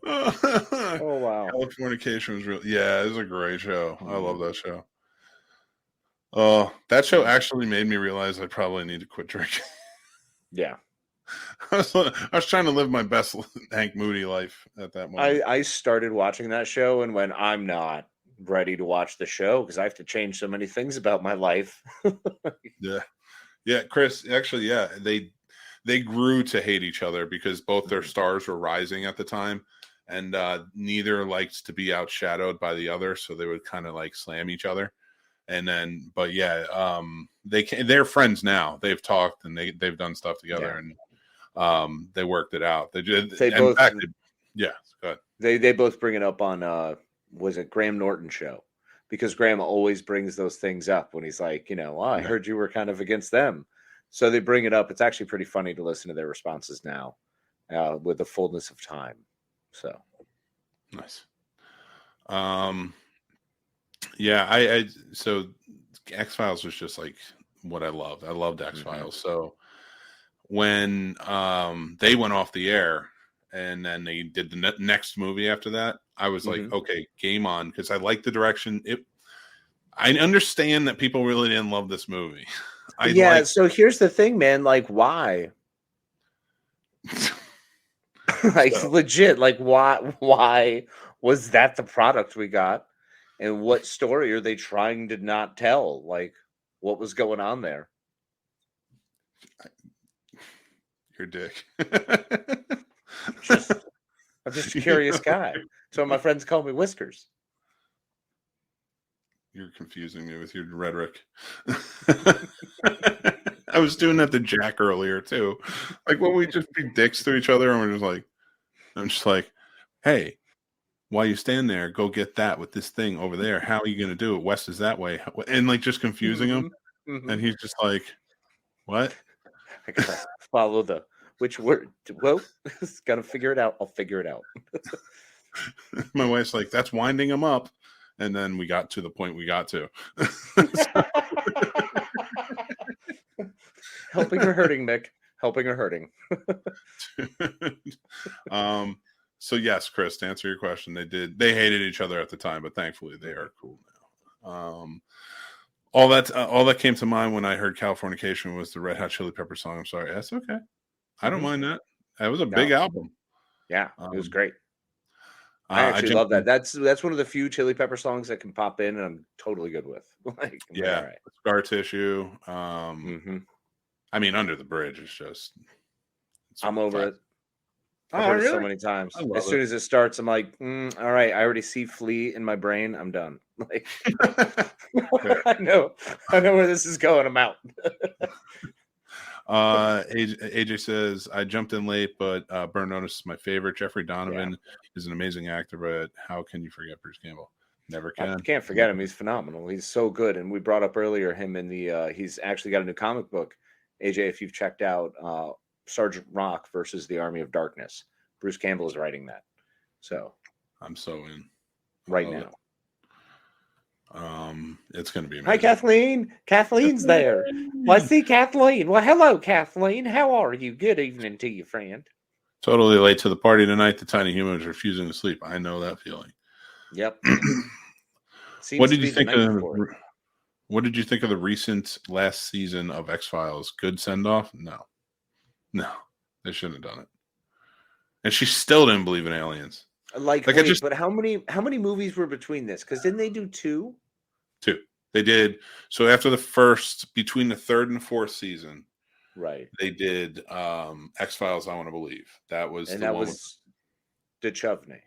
Oh wow. Californication was real. Yeah, it was a great show. I love that show. Oh, that show actually made me realize I probably need to quit drinking. Yeah. I was trying to live my best Hank Moody life at that moment. I started watching that show, and when I'm not ready to watch the show because I have to change so many things about my life. Yeah, Chris, actually, yeah, they grew to hate each other because both their stars were rising at the time, and neither liked to be outshadowed by the other, so they would kind of like slam each other. And then, but yeah, they're friends now. They've talked and they've done stuff together, and they worked it out. They both, go ahead. They both bring it up on was it Graham Norton show, because Graham always brings those things up when he's like, I heard you were kind of against them. So they bring it up. It's actually pretty funny to listen to their responses now with the fullness of time. So nice. Yeah, so X-Files was just like what I loved. I loved X-Files. Mm-hmm. So when they went off the air and then they did the next movie after that, I was like, okay, game on, because I like the direction. I understand that people really didn't love this movie. So here's the thing, man. Like, why? Legit, like, why was that the product we got? And what story are they trying to not tell? Like, what was going on there? You're a dick. I'm just a curious guy. So my friends call me Whiskers. You're confusing me with your rhetoric. I was doing that to Jack earlier too. Like when we just be dicks to each other and I'm just like, hey, while you stand there, go get that with this thing over there. How are you going to do it? West is that way. And like just confusing him. Mm-hmm. And he's just like, what? I gotta follow which word? Well, gotta figure it out. I'll figure it out. My wife's like, that's winding him up. And then we got to the point we got to. Helping or hurting, Mick? Helping or hurting? So yes, Chris, to answer your question, they hated each other at the time, but thankfully they are cool now. All that came to mind when I heard Californication was the Red Hot Chili Pepper song. I'm sorry. That's okay. I don't mind that. That was a big album. Yeah, it was great. I actually love that. That's one of the few Chili Pepper songs that can pop in and I'm totally good with. Like, yeah, all right. Scar Tissue. I mean, Under the Bridge is just. I'm over it. I've heard it so many times. As soon as it starts, I'm like, all right, I already see Flea in my brain. I'm done. Like, I know where this is going. I'm out. AJ says, I jumped in late, but Burn Notice is my favorite. Jeffrey Donovan is an amazing actor, but how can you forget Bruce Campbell? Never can. I can't forget him. He's phenomenal. He's so good. And we brought up earlier him in the he's actually got a new comic book. AJ, if you've checked out Sergeant Rock versus the Army of Darkness, Bruce Campbell is writing that. So I'm so in right now. It's going to be amazing. Hi, Kathleen. Kathleen's there. Well, I see Kathleen. Well, hello, Kathleen. How are you? Good evening to you, friend. Totally late to the party tonight. The tiny human is refusing to sleep. I know that feeling. Yep. What did you think of? What did you think of the recent last season of X-Files? Good send-off? No, they shouldn't have done it. And she still didn't believe in aliens. But how many movies were between this? Because didn't they do 2? 2. They did. So after between the 3rd and 4th season, right? They did X-Files. I Want to Believe that was Duchovny.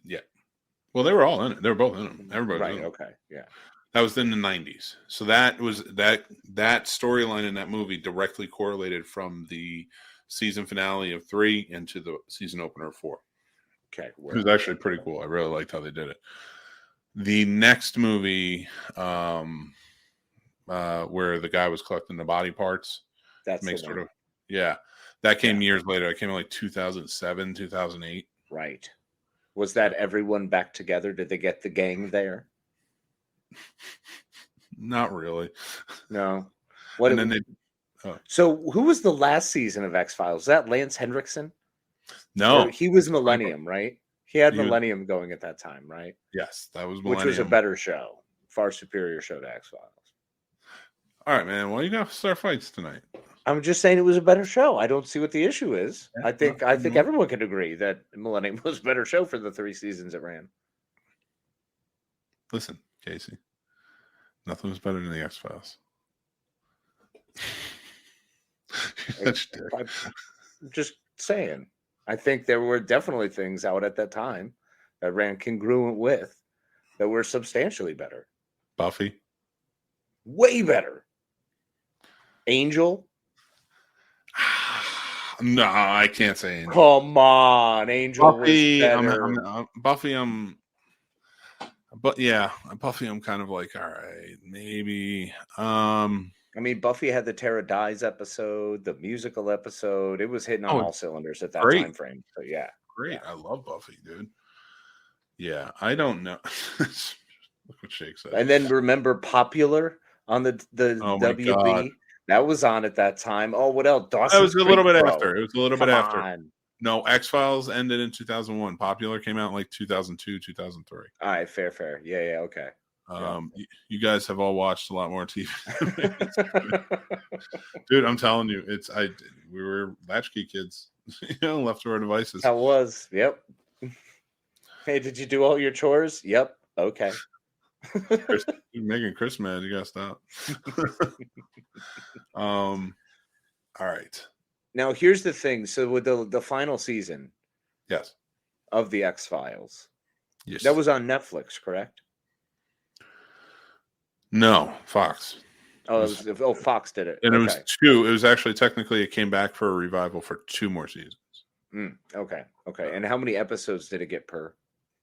Yeah. Well, they were all in it. They were both in it. Everybody. Right. Okay. Yeah. That was in the 90s. So that storyline in that movie directly correlated from the season finale of 3 into the season opener of 4. Okay. It was actually pretty cool. I really liked how they did it. The next movie, where the guy was collecting the body parts, that came years later. It came in like 2007, 2008. Right. Was that everyone back together? Did they get the gang there? Not really. No. So who was the last season of X-Files? Was that Lance Henriksen? No. He was Millennium, right? He had Millennium going at that time, right? Yes, that was Millennium. Which was a better show. Far superior show to X-Files. All right, man. Well, you got to start fights tonight. I'm just saying it was a better show. I don't see what the issue is. Yeah, I think everyone can agree that Millennium was a better show for the 3 seasons it ran. Listen, Casey. Nothing was better than the X-Files. I'm just saying. I think there were definitely things out at that time that ran congruent with that were substantially better. Buffy? Way better. Angel? No, I can't say Angel. Come on, Angel Buffy, was better. Buffy, Buffy, I'm kind of like, all right, maybe. I mean, Buffy had the Tara Dies episode, the musical episode. It was hitting on all cylinders at that time frame. So yeah, great. Yeah. I love Buffy, dude. Yeah, I don't know. Look what Shake said. And then remember Popular on the WB. God. That was on at that time. Oh, what else? Dawson's that was a Creek, little bit bro. after. It was a little bit on. after. No, X-Files ended in 2001. Popular came out in like 2002, 2003. All right, fair. Yeah, okay. You guys have all watched a lot more TV. Dude, I'm telling you, we were latchkey kids, left to our devices. That was, yep. Hey, did you do all your chores? Yep. Okay. You're making Chris mad. You gotta stop. All right. Now here's the thing. So with the final season, yes, of the X-Files, yes, that was on Netflix, correct? No, Fox. Fox did it. And it was 2. It was actually technically it came back for a revival for 2 more seasons. Okay. And how many episodes did it get per?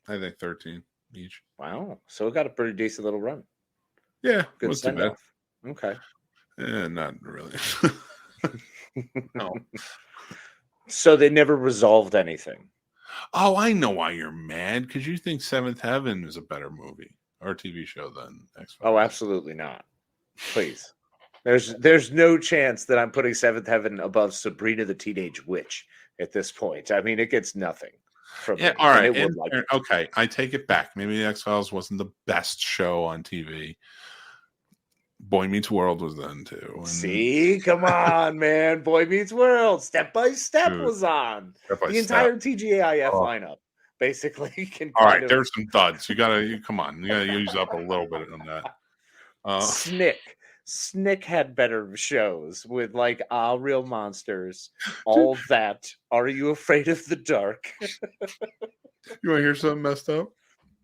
I think 13 each. Wow. So it got a pretty decent little run. Yeah. Good send off. Okay. Not really. No. So they never resolved anything. Oh, I know why you're mad. Because you think Seventh Heaven is a better movie or TV show than X-Files. Oh, absolutely not. Please. There's no chance that I'm putting Seventh Heaven above Sabrina the Teenage Witch at this point. I mean, it gets nothing. All right. Okay, I take it back. Maybe the X-Files wasn't the best show on TV. Boy Meets World was then too. And see, come on, man. Boy Meets World. Step by Step was on. The entire TGIF lineup. basically can. All right, there's some thuds. You gotta use up a little bit on that. Snick had better shows with like Real Monsters, all that. Are You Afraid of the Dark? You want to hear something messed up?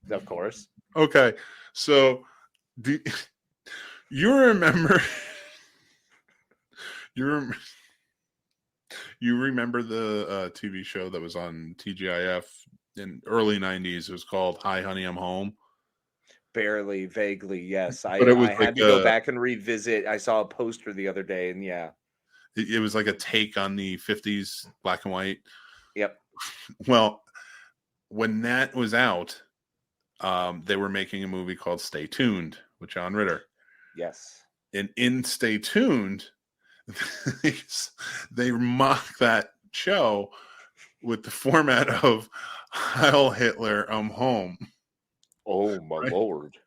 Of course. Okay, so you remember you remember the TV show that was on TGIF in early 90s? It was called Hi Honey, I'm Home. Barely, vaguely, yes. I like had to go back and revisit. I saw a poster the other day, and it was like a take on the 50s black and white. Yep. Well, when that was out, they were making a movie called Stay Tuned with John Ritter. Yes. And in Stay Tuned, they mock that show with the format of Heil Hitler, I'm home. Oh my Lord.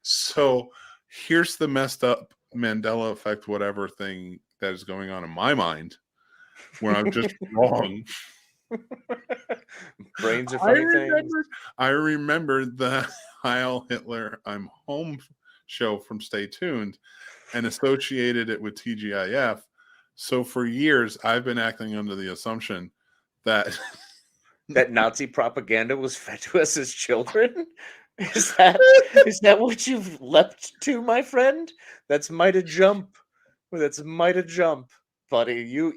So here's the messed up Mandela effect, whatever thing that is going on in my mind, where I'm just wrong. Brains are funny things. I remember the Heil Hitler, I'm home show from Stay Tuned and associated it with TGIF. So for years, I've been acting under the assumption that that Nazi propaganda was fed to us as children. Is that what you've leapt to, my friend? That's mighty jump. That's mighty jump, buddy. You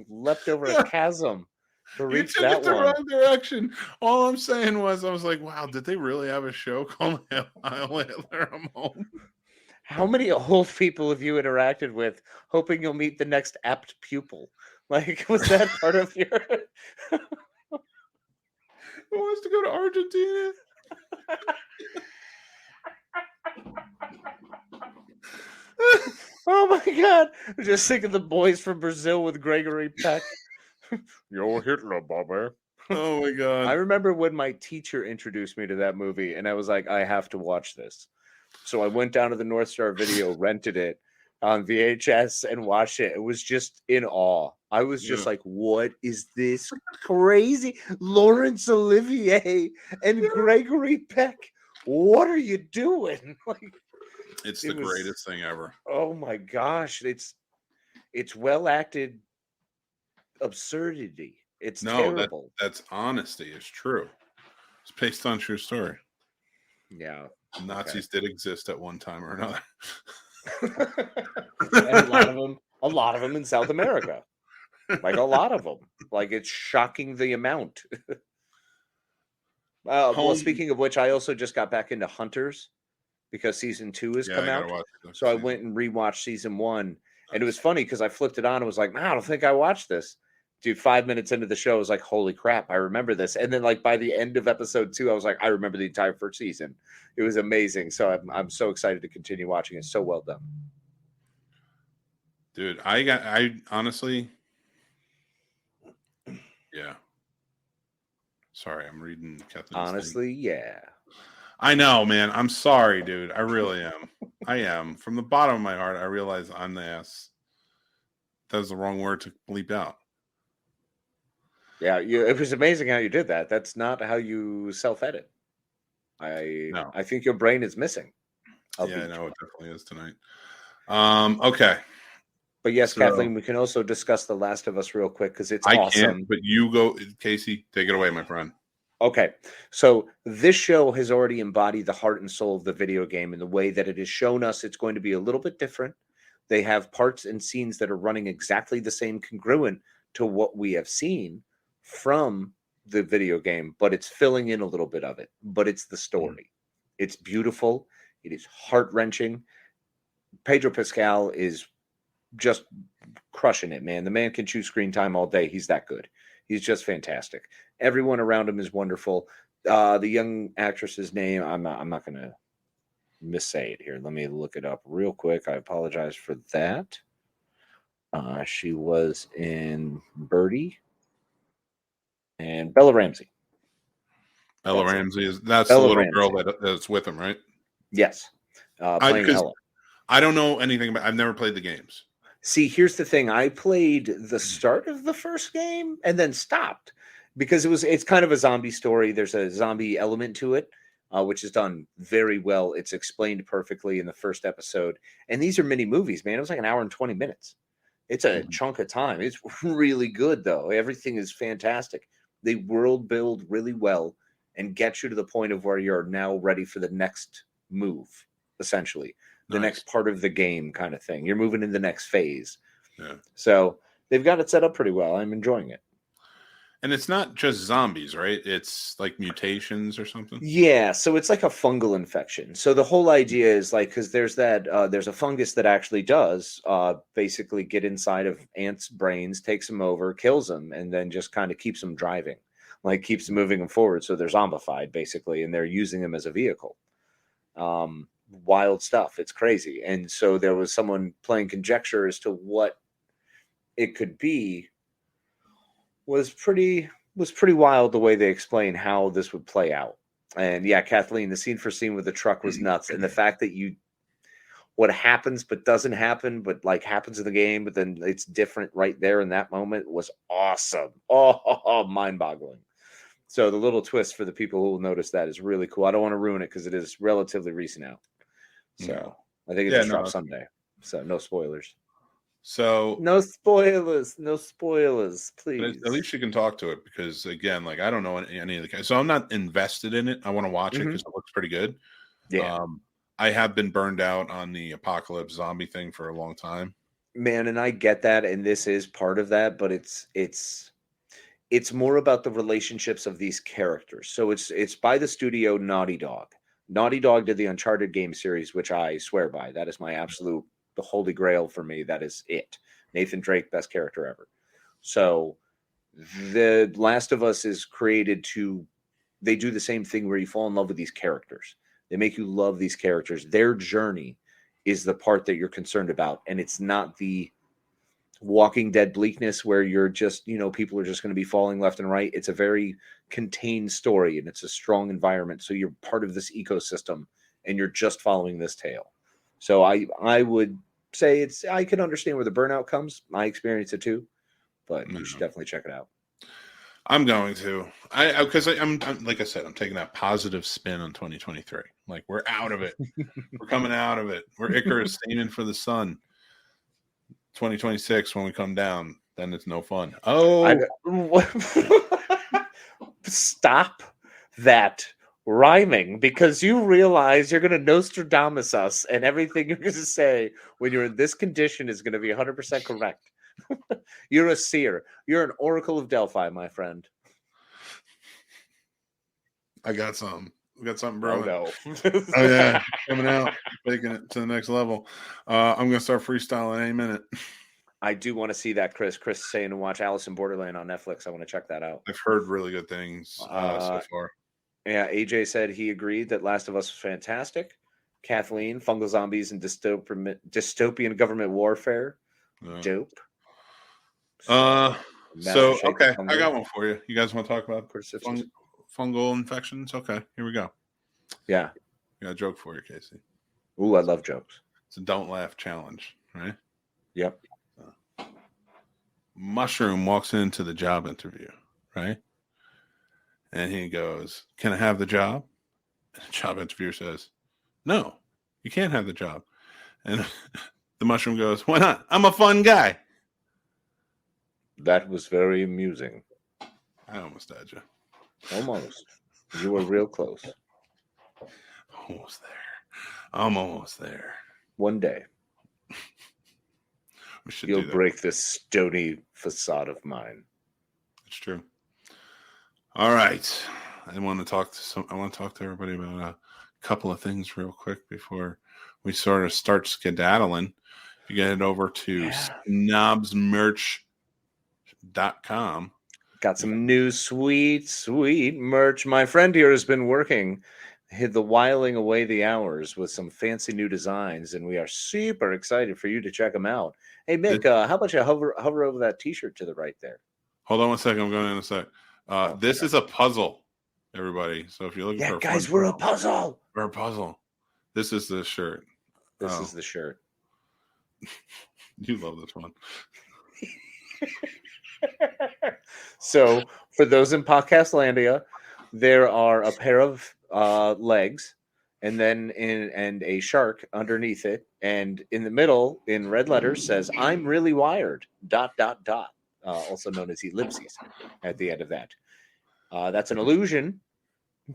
leapt over a chasm to reach that one. The wrong direction. All I'm saying was, I was like, wow, did they really have a show called Heil Hitler, I'm home? How many old people have you interacted with hoping you'll meet the next apt pupil? Like, was that part of your... Who wants to go to Argentina? Oh my God. I'm just thinking the boys from Brazil with Gregory Peck. You're Hitler, Bobber. Oh my God. I remember when my teacher introduced me to that movie, and I was like, I have to watch this. So I went down to the North Star Video, rented it on VHS, and watched it. It was just in awe. I was just like, what is this crazy? Laurence Olivier and Gregory Peck. What are you doing? Like, it's the greatest thing ever. Oh my gosh. It's well acted absurdity. It's terrible. That's honesty. It's true. It's based on true story. Yeah. Nazis did exist at one time or another. And a lot of them in South America. Like a lot of them. Like, it's shocking the amount. Well, speaking of which, I also just got back into Hunters because season 2 has come out. So I went and rewatched season 1. And it was funny because I flipped it on and was like, I don't think I watched this. Dude, 5 minutes into the show, I was like, holy crap, I remember this. And then, like, by the end of episode 2, I was like, I remember the entire first season. It was amazing. So I'm so excited to continue watching it. So well done. Dude, I honestly, yeah. Sorry, I'm reading Catherine's honestly thing. Yeah. I know, man. I'm sorry, dude. I really am. I am. From the bottom of my heart, I realize I'm the ass. That was the wrong word to bleep out. Yeah, it was amazing how you did that. That's not how you self-edit. I think your brain is missing. It definitely is tonight. Okay. But yes, Kathleen, we can also discuss The Last of Us real quick because it's awesome. Can't, but you go, Casey, take it away, my friend. Okay. So this show has already embodied the heart and soul of the video game in the way that it has shown us it's going to be a little bit different. They have parts and scenes that are running exactly the same congruent to what we have seen from the video game, but it's filling in a little bit of it. But it's the story. It's beautiful. It is heart-wrenching. Pedro Pascal is just crushing it, man. The man can chew screen time all day. He's that good. He's just fantastic. Everyone around him is wonderful. The young actress's name, I'm not going to missay it here. Let me look it up real quick. I apologize for that. She was in Birdie and Bella Ramsey. Bella Ramsey that's the little girl that's with him, right? Yes. Playing Ella. I don't know anything about. I've never played the games. See, here's the thing. I played the start of the first game and then stopped. because it's kind of a zombie story. There's a zombie element to it, which is done very well. It's explained perfectly in the first episode. And these are mini movies, man. It was like an hour and 20 minutes. It's a chunk of time. It's really good, though. Everything is fantastic. They world build really well and get you to the point of where you're now ready for the next move, essentially. The next part of the game kind of thing. You're moving in the next phase. Yeah. So they've got it set up pretty well. I'm enjoying it. And it's not just zombies, right? It's like mutations or something. Yeah, so it's like a fungal infection. So the whole idea is like, because there's a fungus that actually does basically get inside of ants' brains, takes them over, kills them, and then just kind of keeps them driving, like keeps moving them forward. So they're zombified basically, and they're using them as a vehicle. Wild stuff. It's crazy. And so there was someone playing conjecture as to what it could be. Was pretty wild the way they explain how this would play out. And yeah, Kathleen, the scene for scene with the truck was nuts. And the fact that what happens but doesn't happen, but like happens in the game, but then it's different right there in that moment was awesome. Oh, mind-boggling. So the little twist for the people who will notice that is really cool. I don't want to ruin it because it is relatively recent out. So I think it just dropped Sunday. So no spoilers. So no spoilers, please. At least you can talk to it because again, like I don't know any of the guys, so I'm not invested in it. I want to watch it because it looks pretty good. Yeah, I have been burned out on the apocalypse zombie thing for a long time, man, and I get that, and this is part of that, but it's more about the relationships of these characters. So it's by the studio Naughty Dog. Naughty Dog did the Uncharted game series, which I swear by. That is my absolute. The holy grail for me, that is it. Nathan Drake, best character ever. So The Last of Us is created they do the same thing where you fall in love with these characters. They make you love these characters. Their journey is the part that you're concerned about. And it's not the Walking Dead bleakness where you're just, people are just going to be falling left and right. It's a very contained story and it's a strong environment. So you're part of this ecosystem and you're just following this tale. So I would say I can understand where the burnout comes. I experience it too, but you should definitely check it out. I'm going to. Because I'm like I said, I'm taking that positive spin on 2023. Like we're out of it. We're coming out of it. We're Icarus aiming for the sun. 2026 when we come down, then it's no fun. Oh, stop that rhyming, because you realize you're going to Nostradamus us and everything you're going to say when you're in this condition is going to be 100% correct. You're a seer. You're an oracle of Delphi, my friend. I got something. We got something brewing. Oh, no. Oh, yeah. Coming out. Taking it to the next level. I'm going to start freestyling any minute. I do want to see that, Chris. Chris is saying to watch Alice in Borderland on Netflix. I want to check that out. I've heard really good things so far. Yeah, AJ said he agreed that Last of Us was fantastic. Kathleen, fungal zombies and dystopian government warfare. Dope. So okay, I got one for you. You guys want to talk about fungal infections? Okay, here we go. Yeah. I got a joke for you, Casey. Ooh, I love jokes. It's a don't laugh challenge, right? Yep. Mushroom walks into the job interview, right? And he goes, "Can I have the job?" And the job interviewer says, "No, you can't have the job." And the mushroom goes, "Why not? I'm a fun guy." That was very amusing. I almost had you. Almost. You were real close. Almost there. I'm almost there. One day. You'll break this stony facade of mine. It's true. All right. I want to talk to everybody about a couple of things real quick before we sort of start skedaddling. You get it over to snobsmerch.com. Got some new sweet merch. My friend here has been working whiling away the hours with some fancy new designs, and we are super excited for you to check them out. Hey, Mick, how about you hover over that T-shirt to the right there? Hold on one second. I'm going in a sec. This is a puzzle, everybody. So if you're looking for guys, we're a puzzle. We're a puzzle. This is the shirt. This is the shirt. You love this one. So For those in Podcastlandia, there are a pair of legs, and then and a shark underneath it, and in the middle, in red letters, says "I'm really wired." ... Also known as ellipses at the end of that. That's an allusion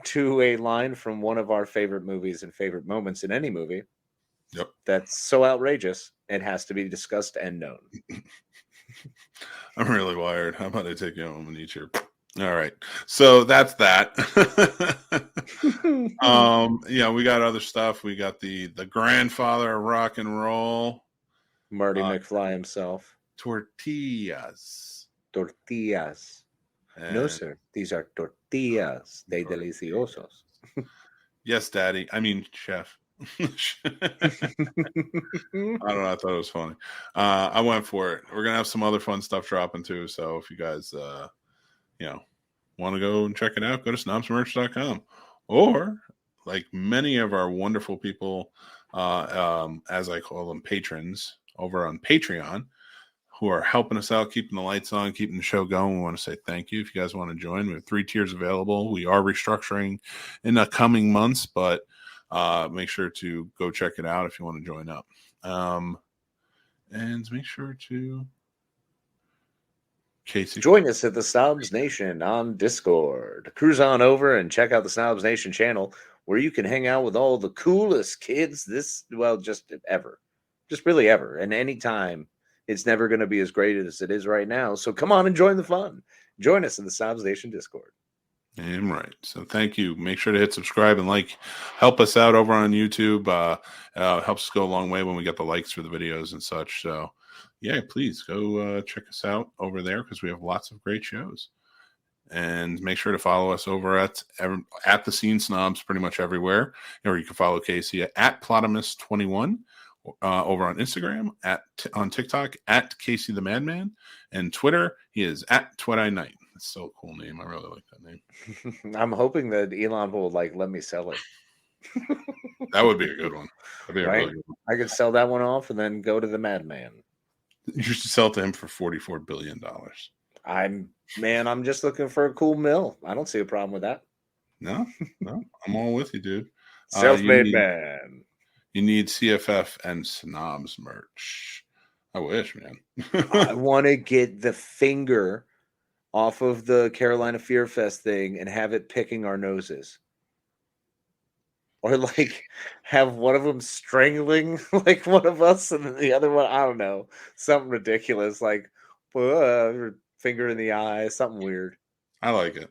to a line from one of our favorite movies and favorite moments in any movie. Yep. That's so outrageous it has to be discussed and known. I'm really wired. How about I take you home and eat your... All right. So that's that. Yeah, we got other stuff. We got the grandfather of rock and roll. Marty McFly himself. Tortillas. No, sir. These are tortillas de deliciosos. Yes, Daddy. I mean, Chef. I don't know. I thought it was funny. I went for it. We're gonna have some other fun stuff dropping too. So if you guys, want to go and check it out, go to snobsmerch.com, or like many of our wonderful people, as I call them, patrons over on Patreon, who are helping us out, keeping the lights on, keeping the show going. We want to say thank you. If you guys want to join, we have 3 tiers available. We are restructuring in the coming months, but make sure to go check it out if you want to join up. And make sure to Casey, join us at the Snobs Nation on Discord. Cruise on over and check out the Snobs Nation channel, where you can hang out with all the coolest kids just ever. Just really ever. And anytime. It's never going to be as great as it is right now. So come on and join the fun. Join us in the Snobs Nation Discord. Damn right. So thank you. Make sure to hit subscribe and like. Help us out over on YouTube. Helps us go a long way when we get the likes for the videos and such. So yeah, please go check us out over there, because we have lots of great shows. And make sure to follow us over at the Scene Snobs pretty much everywhere. Or you can follow Casey at Plotimus21. Over on Instagram, on TikTok at Casey the Madman, and Twitter he is at Twit-I-Night. That's so a cool name. I really like that name. I'm hoping that Elon will let me sell it. That would be a good one. That'd be a really good one. I could sell that one off and then go to the Madman. You should sell it to him for $44 billion. I'm just looking for a cool mill. I don't see a problem with that. No, I'm all with you, dude. Self-made man. You need CFF and Snobs merch. I wish, man. I want to get the finger off of the Carolina Fear Fest thing and have it picking our noses. Or have one of them strangling one of us and then the other one, I don't know, something ridiculous, finger in the eye, something weird. I like it.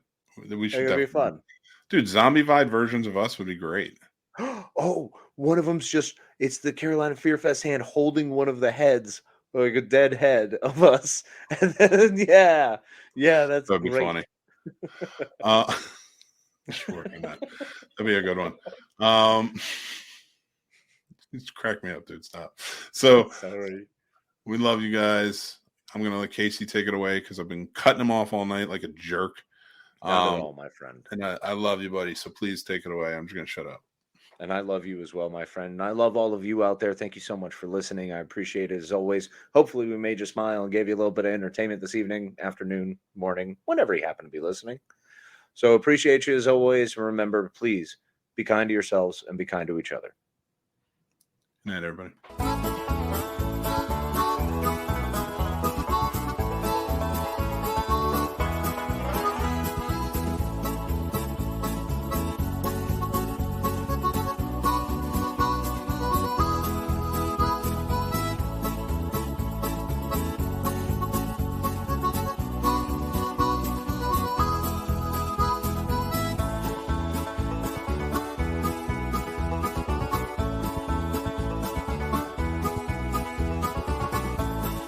We should be fun. Dude, zombie-vied versions of us would be great. Oh, one of them's it's the Carolina Fear Fest hand holding one of the heads, like a dead head of us. And then, that'd be funny. Sure, that'd be a good one. Just crack me up, dude. Stop. So, we love you guys. I'm going to let Casey take it away, because I've been cutting him off all night like a jerk. Not at all, my friend. And I love you, buddy. So please take it away. I'm just going to shut up. And I love you as well, my friend. And I love all of you out there. Thank you so much for listening. I appreciate it as always. Hopefully we made you smile and gave you a little bit of entertainment this evening, afternoon, morning, whenever you happen to be listening. So appreciate you as always. Remember, please be kind to yourselves and be kind to each other. Good night, everybody.